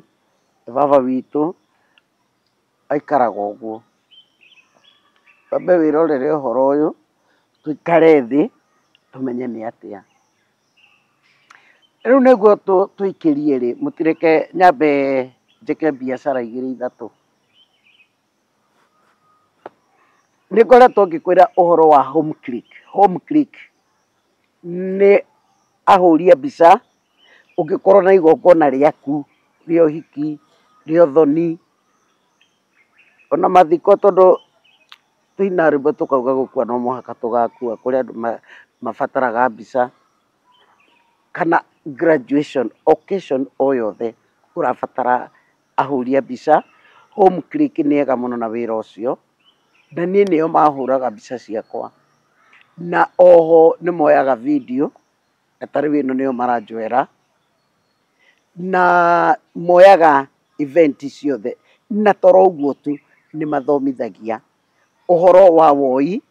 baba witũ aikaraga ũguo twambe wĩrorere ũhoro ũyũ tũikare thĩ tũmenye nĩ atĩa rĩu nĩguo tũikĩrie rĩ mũtireke nyambe njĩke biacara igĩrĩ ithatũ nĩngoretwo ngĩkwĩra ũhoro wa home click nĩ ahũri a mbica ũngĩkorwo na igongona rĩaku rĩa ũhiki rĩa ũthoni ona mathiko tondũ twĩna rwĩmbo tũkauga gũkua no mũhaka tũgakua kũrĩ andũ mabataraga mbica kana graduation occasion o yothe ũrabatara ahũri a mbica home click nĩ ega mũno na wĩra ũcio na niĩ nĩo mahũraga mbica ciakwa na oho nĩ moyaga video na tarĩu ĩno nĩyo maranjoera na moyaga event ciothe na toro ũguo tu nĩ mathomithagia ũhoro wa woi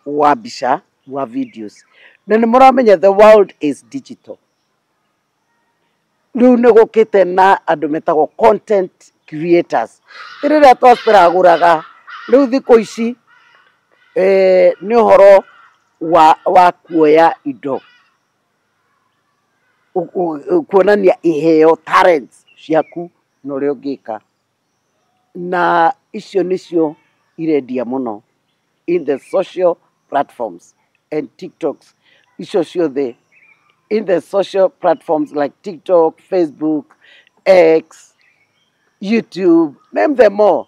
wa mbica wa videos na nĩ mũramenya the world is digital rĩu nĩ gũkĩte na andũ metagwo content creators rĩrĩa tũragũraga rĩu thikũ ici nĩ ũhoro wa kuoya indo kuonania iheo talents ciaku na ũrĩa ũngĩka na icio nĩcio irendia mũno in the social platforms and TikToks icio ciothe in the social platforms like TikTok, Facebook, X, YouTube, name them all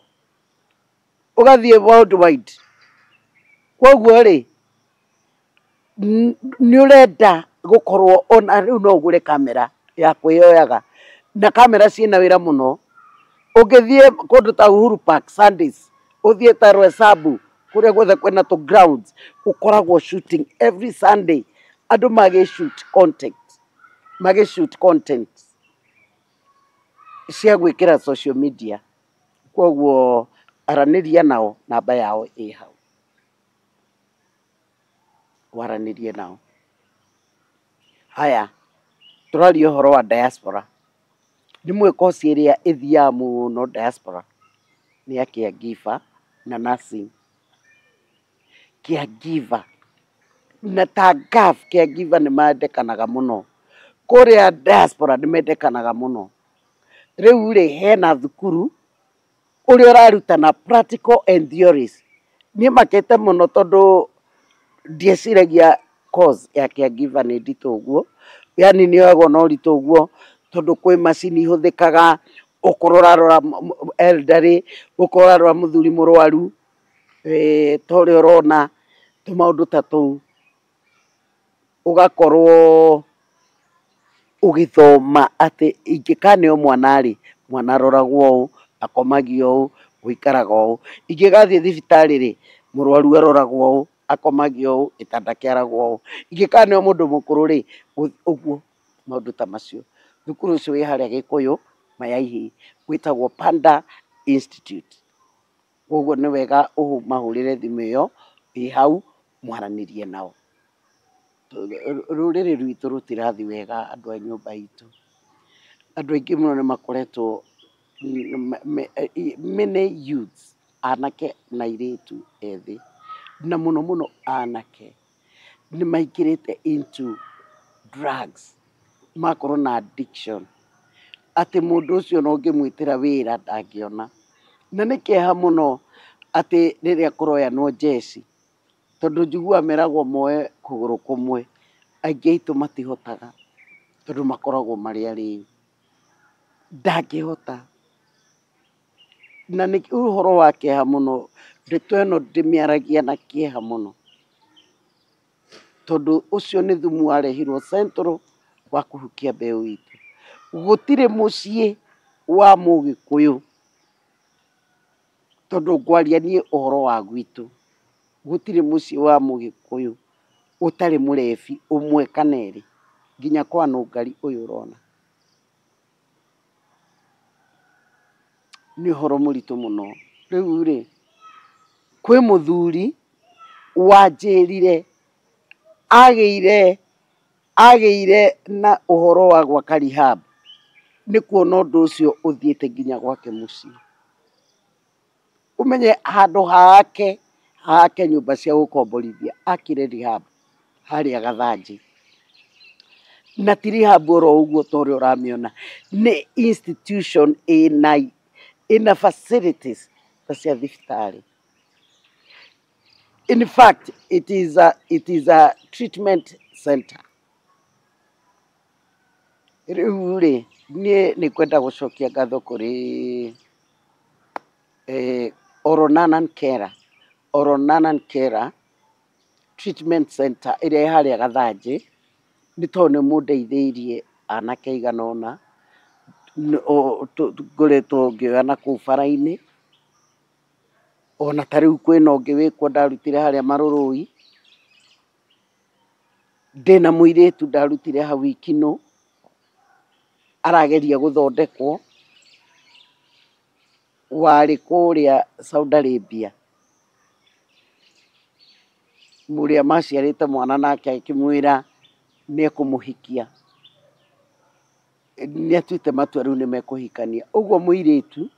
ũgathiĩ worldwide koguo rĩ nĩ ũrenda gũkorwo ona rĩu no ũgũre kamera ya kwĩyoyaga na kamera ciĩna wĩra mũno ũngĩthiĩ kũndũ ta Uhuru Park Sundays ũthiĩ ta Rwesambu kũrĩa guothe kwĩna tũ grounds ũkoragwo shooting every Sunday andũ magĩ-shoot content cia gwĩkĩra social media koguo aranĩria nao namba yao ĩ hau waranĩrie nao haya tũraria ũhoro wa diaspora nĩ mwĩkoci ĩrĩa ĩthiaga mũno diaspora nĩ ya caregiver na nursing caregiver na ta gaf caregiver nĩ mendekanaga mũno kũrĩa diaspora nĩ mendekanaga mũno rĩu rĩ hena thukuru ũrĩa ũrarutana practical and theories niĩ makĩte mũno tondũ ndieciragia cause ya caregiver nĩ nditũ ũguo, yani nĩoyagwo na ũritũ ũguo tondũ kwĩ macini ihũthĩkaga, ũkorwo ũrarora elderly, ũkorwo ũrarora mũthuri mũrwaru, ta ũrĩa ũrona tũmaũndũ ta tũu, ũgakorwo ũgĩthoma atĩ ingĩkaneo mwana-rĩ, mwana aroragwo ũũ, akomagio ũũ, gũikaraga ũũ. Ingĩgathiĩ thibitarĩ-rĩ, mũrwaru aroragwo ũũ, akomagio ũũ, gĩtanda kĩaragwo ũũ. Ingĩkaneo mũndũ mũkũrũ-rĩ, ũguo, maũndũ ta macio. Thukuru ũcio wĩ harĩa Gĩkũyũ, Mayaihi, wĩtagwo Panda Institute. Koguo nĩ wega ũmahũrĩre thimũ ĩyo ĩ hau, mwaranĩrie nao. Rũrĩrĩ rwitũ rũtirathiĩ wega andũ a nyũmba itũ. Andũ aingĩ mũno nĩ makoretwo many youths, anake na airĩtu ethĩ, na mũno mũno anake, nĩ maingĩrĩte into drugs, makorwo na addiction, atĩ mũndũ ũcio ona ũngĩmwĩtĩra wĩra ndangĩona. Na nĩ kĩeha mũno atĩ rĩrĩa kũroyanwo njeci, tondũ njiguaga meragwo moe kũgũrũ kũmwe, aingĩ aitũ matihotaga tondũ makoragwo marĩ arĩu. Ndangĩhota. Na nĩ ũhoro wa kĩeha mũno, ndeto ĩno ndĩmĩaragia na kĩeha mũno, tondũ ũcio nĩ thumu warehirwo Central wa kũhukia mbeũ itũ. Gũtirĩ mũciĩ wa Mũgĩkũyũ, tondũ ngwaria niĩ ũhoro wa gwitũ, gũtirĩ mũciĩ wa Mũgĩkũyũ ũtarĩ mũrebi ũmwe kana erĩ, nginya kwa Nũngari ũyũ ũrona. Nĩ ũhoro mũritũ mũno. Rĩu-rĩ, kwĩ mũthuri wanjĩrire agĩire na ũhoro wa gwaka rehab, nĩ kuona ũndũ ũcio ũthiĩte nginya gwake mũciĩ. Ũmenye handũ hake nyũmba cia gũkomborithia akire rehab harĩa Gathanjĩ. Na ti rehab oro ũguo ta ũrĩa ũramĩona, nĩ institution ĩna facilities ta cia thibitarĩ. In fact, it is a treatment center. Rĩu-rĩ, niĩ nĩ kwenda gũcokia ngatho kũrĩ Oronanan Kera treatment center ĩrĩa ĩ harĩa Gathanjĩ, nĩ tondũ nĩ mũndeithĩirie anake aigana ũna, ngoretwo ngĩoya na kũu bara-inĩ, ona ta rĩu kwĩna ũngĩ wĩkuo ndarutire harĩa Marũrũi, ndĩna mũirĩtu ndarutire hau Ikinũ, arageria gũthondekwo, warĩ kũrĩa Saudi Arabia, mũrĩa maciarĩte mwana nake akĩmwĩra nĩ ekũmũhikia, nĩ atuĩte matua rĩu nĩ mekũhikania. Ũguo mũirĩtu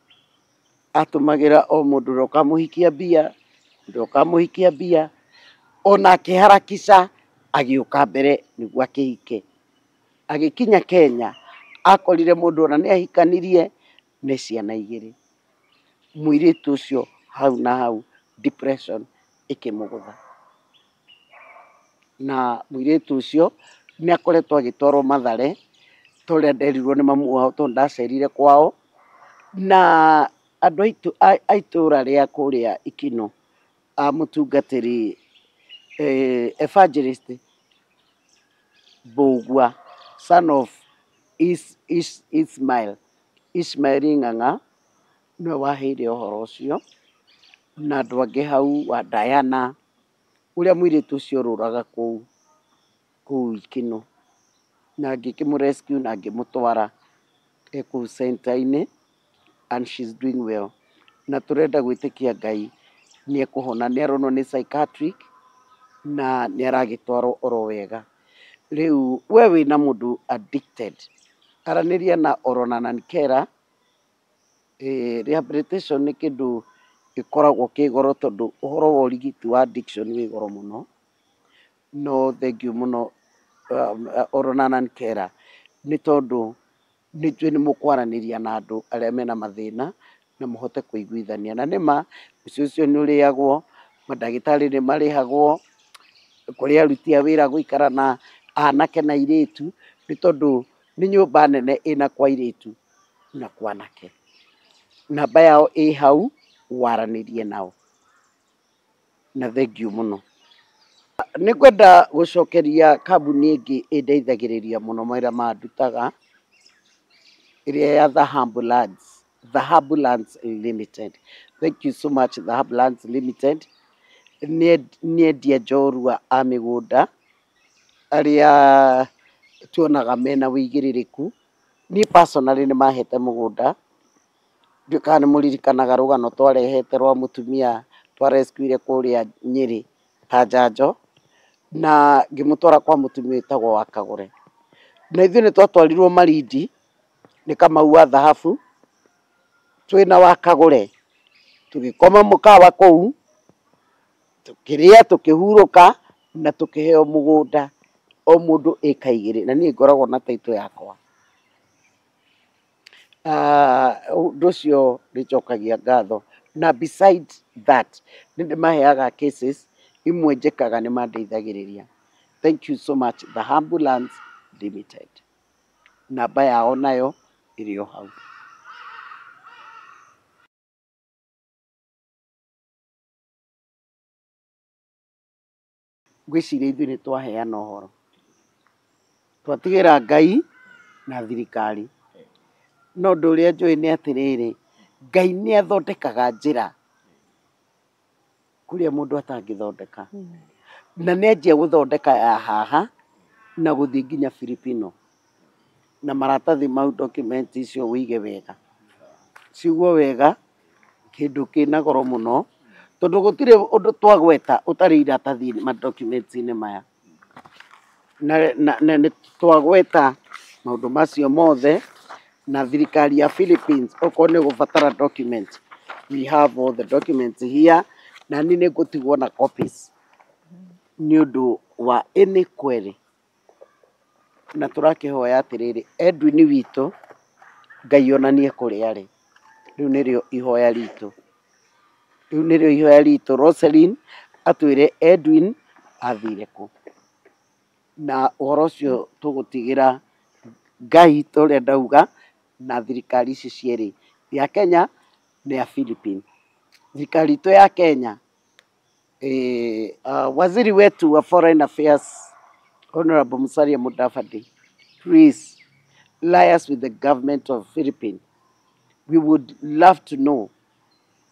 atũmagĩra o mũndũ ũrĩa ũkamũhikia mbia, ona akĩharakica agĩũka mbere nĩguo akĩhike. Agĩkinya Kenya, akorire mũndũ ona nĩ ahikanirie nĩ ciana igĩrĩ. Mũirĩtu ũcio hau na hau depression ĩkĩmũgũtha. Na mũirĩtu ũcio nĩ akoretwo agĩtwarwo Mathare, ta ũrĩa nderirwo nĩ mamu wao tondũ ndacerire kwao, na andũ a itũra rĩa kũrĩa Ikinũ, mũtungatĩri Evangelist Mbũgua, son of Ismail Ng'ang'a, nĩwe waheire ũhoro ũcio, na andũ angĩ hau wa Diana, ũrĩa mũirĩtu ũcio ũrũraga kũu Ikinũ, na ngĩkĩmũrescue na ngĩmũtwara kũu center-inĩ, and she's doing well. Na tũrenda gwĩtĩkia Ngai nĩ ekũhona, nĩ aronwo nĩ psychiatric na nĩ aragĩtwarwo oro wega. Rĩu we wĩna mũndũ addicted, aranĩria na Oronanan Kera. Rehabilitation nĩ kĩndũ gĩkoragwo kĩ goro tondũ ũhoro wa ũrigiti wa addiction wĩ goro mũno. No thengiũ mũno Oronanan Kera, nĩ tondũ nĩnjũĩ nĩ mũkwaranĩria na andũ arĩa mena mathĩna na mũhote kũiguithania. Na nĩma mũciĩ ũcio nĩ ũrĩagwo, Mandagĩtarĩ nĩ marĩhagwo, kũrĩ aruti a wĩra gũikara na anake na airĩtu, nĩ tondũ nĩ nyũmba nene ĩna kwa airĩtu na kwa anake. Namba yao ĩ hau, waranĩrie nao. Na thengiũ mũno. Nĩ ngwenda gũcokeria kambuni ĩngĩ ĩndeithagĩrĩria mũno mawĩra mandutaga, ĩrĩa ya Dhahabu Lands, Dhahabu Lands Limited. Thank you so much, Dhahabu Lands Limited. Nĩ endia njorua a mĩgũnda arĩa tuonaga mena wĩigĩrĩrĩku. Niĩ personally nĩ mahete mũgũnda. Ndiũĩ kana nĩ mũririkanaga rũgano twarehete rwa mũtumia twarescuire kũrĩa Nyĩrĩ ta njanjo, na ngĩmũtwara kwa mũtumia wĩtagwo wa Kagũre. Na ithuĩ nĩ twatwarirwo Malindi nĩ Kamau wa Dhahabu, twĩna wa Kagũre, tũgĩkoma mũkawa kũu, tũkĩrĩa tũkĩhurũka na tũkĩheo mũgũnda o mũndũ ĩka 2, na niĩ ngoragwo na taitũ yakwa. Ũndũ ũcio nĩ njokagia ngatho, na besides that nĩ ndĩmaheaga cases imwe njĩkaga nĩ mandeithagĩrĩria. Thank you so much, Dhahabu Lands Limited. Namba yao nayo ĩrĩ o hau. Ngwĩciria ithuĩ nĩ twaheana ũhoro, twatigĩra Ngai na thirikari. No ũndũ ũrĩa njũĩ nĩ atĩrĩrĩ, Ngai nĩ athondekaga njĩra kũrĩa mũndũ atangĩthondeka. Na nĩ anjia gũthondeka ya haha na gũthiĩ nginya Filipino. Na maratathi mau document icio ũige wega. Cigwo wega, kĩndũ kĩna goro mũno, tondũ gũtirĩ ũndũ twagweta ũtarĩ iratathi documents-inĩ maya. Na nĩ twagweta maũndũ macio mothe, na thirikari ya Philippines okorwo nĩ gũbatara documents, we have all the documents here, na niĩ nĩ ngũtigwo na copies nĩ ũndũ wa any query. Na tũrakĩhoya atĩrĩrĩ, Edwin witũ, Ngai onanie kũrĩa arĩ. Rĩu nĩrĩo ihoya ritũ. Roselyn atwĩre Edwin athire kũ. Na ũhoro ũcio tũgũtigĩra Ngai ta ũrĩa ndauga, na thirikari ici cierĩ, ya Kenya na ya Philippines. Thirikari itũ ya Kenya, waziri wetu wa Foreign Affairs, Honorable Musalia Mudavadi, please liaise with the government of Philippines. We would love to know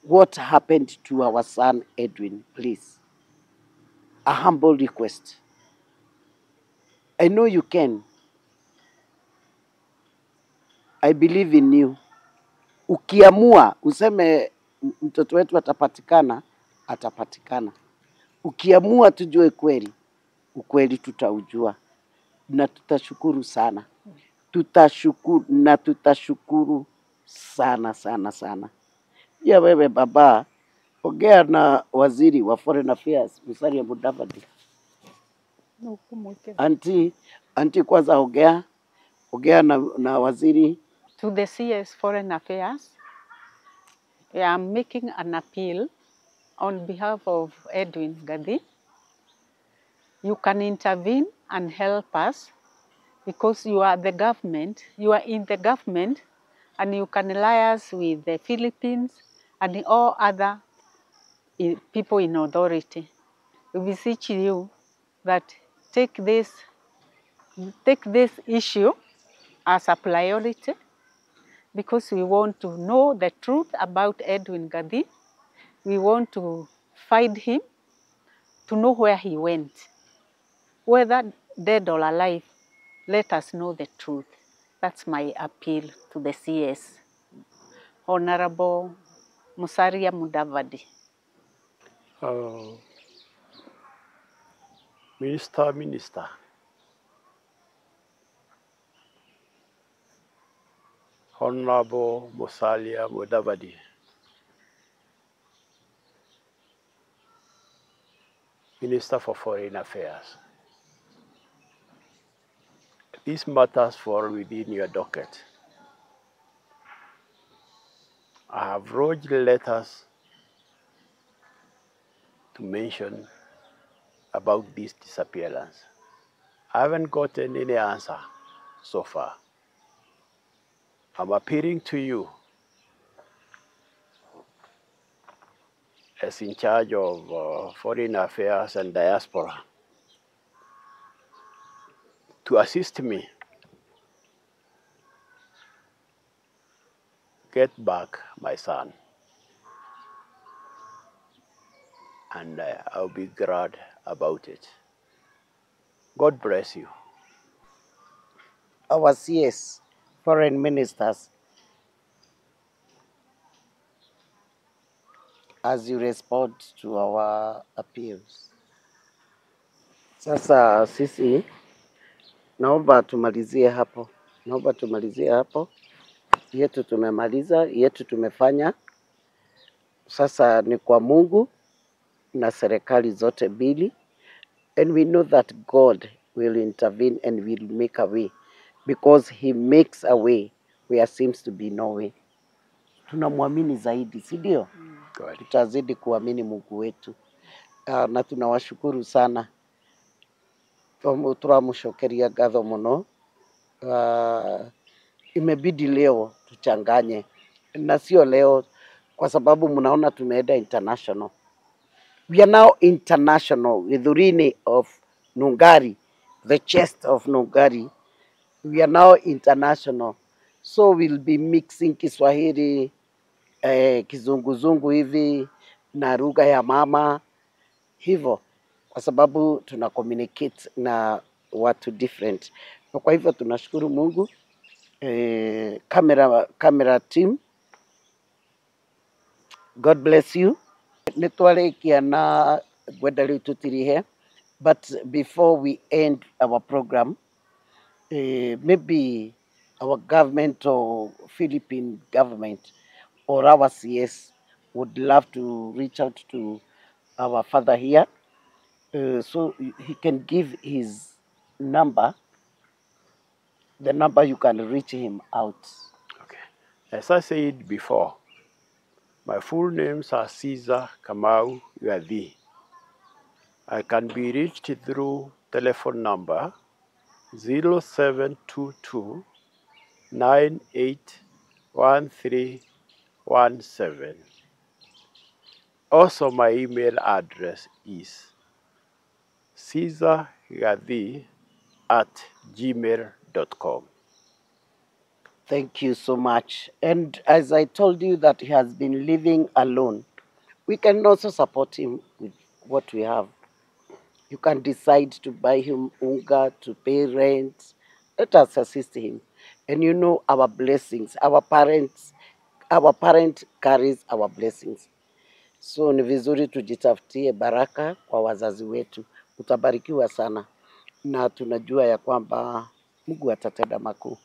what happened to our son Edwin, please. A humble request. I know you can. I believe in you. Ukiamua, useme mtoto wetu atapatikana, atapatikana. Ukiamua tujue kweli, ukweli tutaujua. Na tutashukuru sana. Tutashukuru sana sana sana. Ya wewe baba, ongea na waziri wa Foreign Affairs, Musalia Mudavadi. Anti kwanza ongea na waziri. To the CS Foreign Affairs, I am making an appeal on behalf of Edwin Gadi. You can intervene and help us because you are the government, you are in the government, and you can liaise with the Philippines and all other people in authority. We beseech you that take this issue as a priority, because we want to know the truth about Edwin Gadi. We want to find him, to know where he went. Whether dead or alive, let us know the truth. That's my appeal to the CS. Honorable Musalia Mudavadi. Minister. Honorable Musalia Mudavadi. Minister for Foreign Affairs. These matters fall within your docket. I have wrote letters to mention about this disappearance. I haven't gotten any answer so far. I'm appealing to you as in charge of Foreign Affairs and Diaspora to assist me get back my son. And I'll be glad about it. God bless you. Our CS, foreign ministers, as you respond to our appeals. Sasa sisi naomba tumalizie hapo. Yetu tumemaliza, yetu tumefanya. Sasa ni kwa Mungu na serikali zote mbili. And we know that God will intervene and will make a way, because he makes a way where seems to be no way. Tunamwamini zaidi, si ndio? Tutazidi kuamini Mungu wetu. Na tunawashukuru sana. Turamushokeria ngatho muno. Imebidi leo tuchanganye, na sio leo kwa sababu mnaona tumeenda international. We are now international. Githurini of Nungari, the chest of Nungari. We are now international. So we'll be mixing Kiswahili, kizunguzungu hivi na lugha ya mama hivyo, kwa sababu tuna communicate na watu different. Kwa hivyo tunashukuru Mungu. Camera team, God bless you. Nitwarekia na gwenda riu tutirihe, but before we end our program, maybe our government or Philippine government or our CS would love to reach out to our father here, so he can give his number, the number you can reach him out. Okay. As I said before, my full names are Caesar Kamau Gathi. I can be reached through telephone number 0722 981317. Also, my email address is caesargathi@gmail.com. Thank you so much. And as I told you that he has been living alone, we can also support him with what we have. You can decide to buy him unga, to pay rent. Let us assist him. And you know our blessings, our parent carries our blessings. So ni vizuri tujitafutie baraka kwa wazazi wetu. Utabarikiwa sana. Na tunajua ya kwamba Mungu atatenda makuu.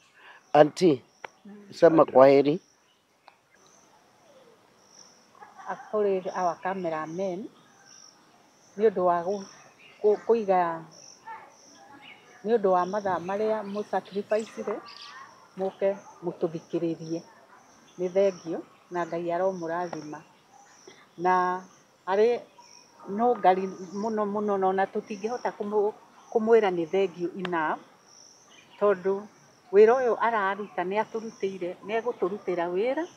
Auntie, sema kwaheri. Akore our cameraman ni undu wa kuiga ni undu wa mathaa maria mu sacrifice muke mututhikiririe. Ni thengio na Ngai aromurathima. Na ari no ngari muno no na tutingihota kumwira ni thengio enough, tondu wira uyu araruta ni aturutire, ni eguturutira wira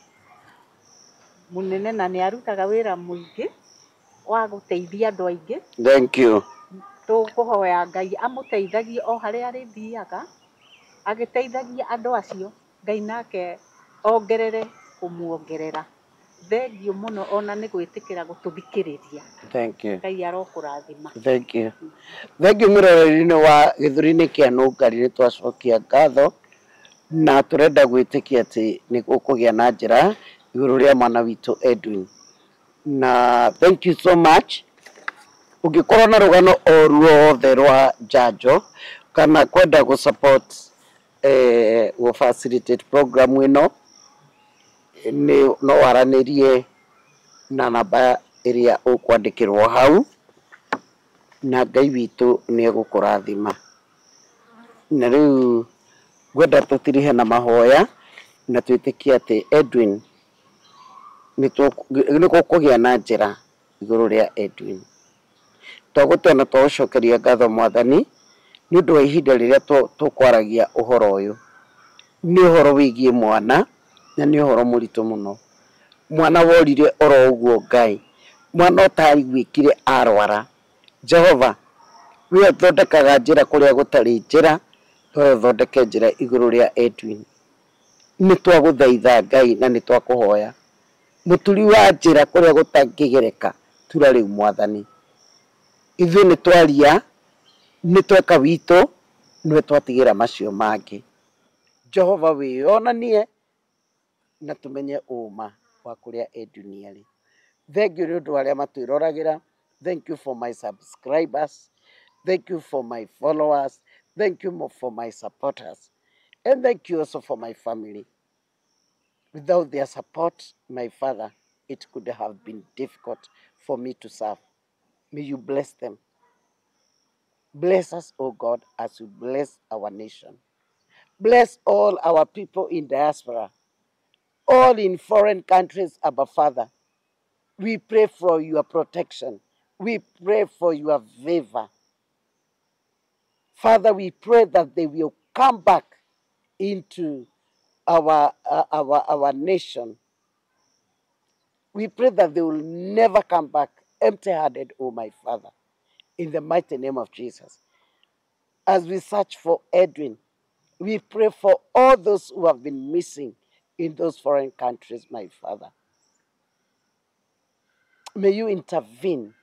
munene na ni arutaga wira muingi wa guteithia andu aingi. Thank you. Tukuhoya Ngai amuteithagie o haria arithiaga, agiteithagia andu acio, Ngai nake ongerere kumuongerera. Thengio muno ona ni gwitikira gututhikiriria. Thank you. Ngai arokurathima. Thank you. Thank you miroreri-ini wa Githurini kia Nungari, ni twacokia ngatho na turenda gwitikia ati ni gukugia na njira iguru ria mwana witu Edwin. Na thank you so much. Ungikorwo na rugano o ruothe rwa njanjo kana kwenda gu support go facilitate program ino, ni no waranirie na namba iria ukwandikirwo hau, na Ngai witu ni egukurathima. Na riu gwenda tutirihe na mahoya na twitikie ati Edwin ni gukugia na njira iguru ria Edwin. twagũtua na twagũcokeria ngatho Mwathani nĩ ũndũ wa ihinda rĩrĩa tũkwaragia ũhoro ũyũ. Nĩ ũhoro wĩgiĩ mwana na nĩ ũhoro mũritũ mũno. Mwana worire oro ũguo Ngai, mwana ũtaiguĩkire arwara. Jehova, we ũthondekaga njĩra kũrĩa gũtarĩ njĩra, we ũthondeke njĩra igũrũ rĩa Edwin. Nĩ twagũthaitha Ngai na nĩ twakũhoya, mũturi wa njĩra kũrĩa gũtangĩgereka, tura rĩu Mwathani. Ithuĩ nĩ twaria, nĩ tweka witũ, nĩwe twatigĩra macio mangĩ. Jehova wĩonanie na tũmenye ũma wa kũrĩa Edwin arĩ. Thank you nĩ ũndũ wa arĩa matwĩroragĩra. Thank you for my subscribers. Thank you for my followers. Thank you for my supporters. And thank you also for my family. Without their support, my Father, it could have been difficult for me to serve. May you bless them. Bless us, O God, as you bless our nation. Bless all our people in diaspora, all in foreign countries, Abba Father. We pray for your protection. We pray for your favor. Father, we pray that they will come back into our nation. We pray that they will never come back empty-handed, oh my Father, in the mighty name of Jesus. As we search for Edwin, we pray for all those who have been missing in those foreign countries, my Father. May you intervene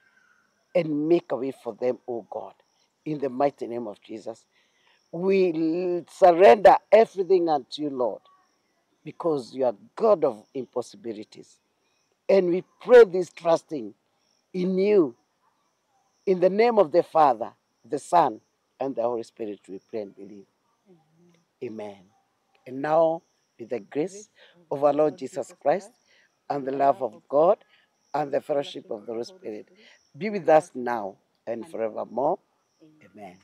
and make a way for them, oh God, in the mighty name of Jesus. We surrender everything unto you, Lord, because you are God of impossibilities. And we pray this trusting in you. In the name of the Father, the Son, and the Holy Spirit, we pray and believe. Amen. And now, with the grace of our Lord Jesus Christ, and the love of God, and the fellowship of the Holy Spirit, be with us now and forevermore. Amen.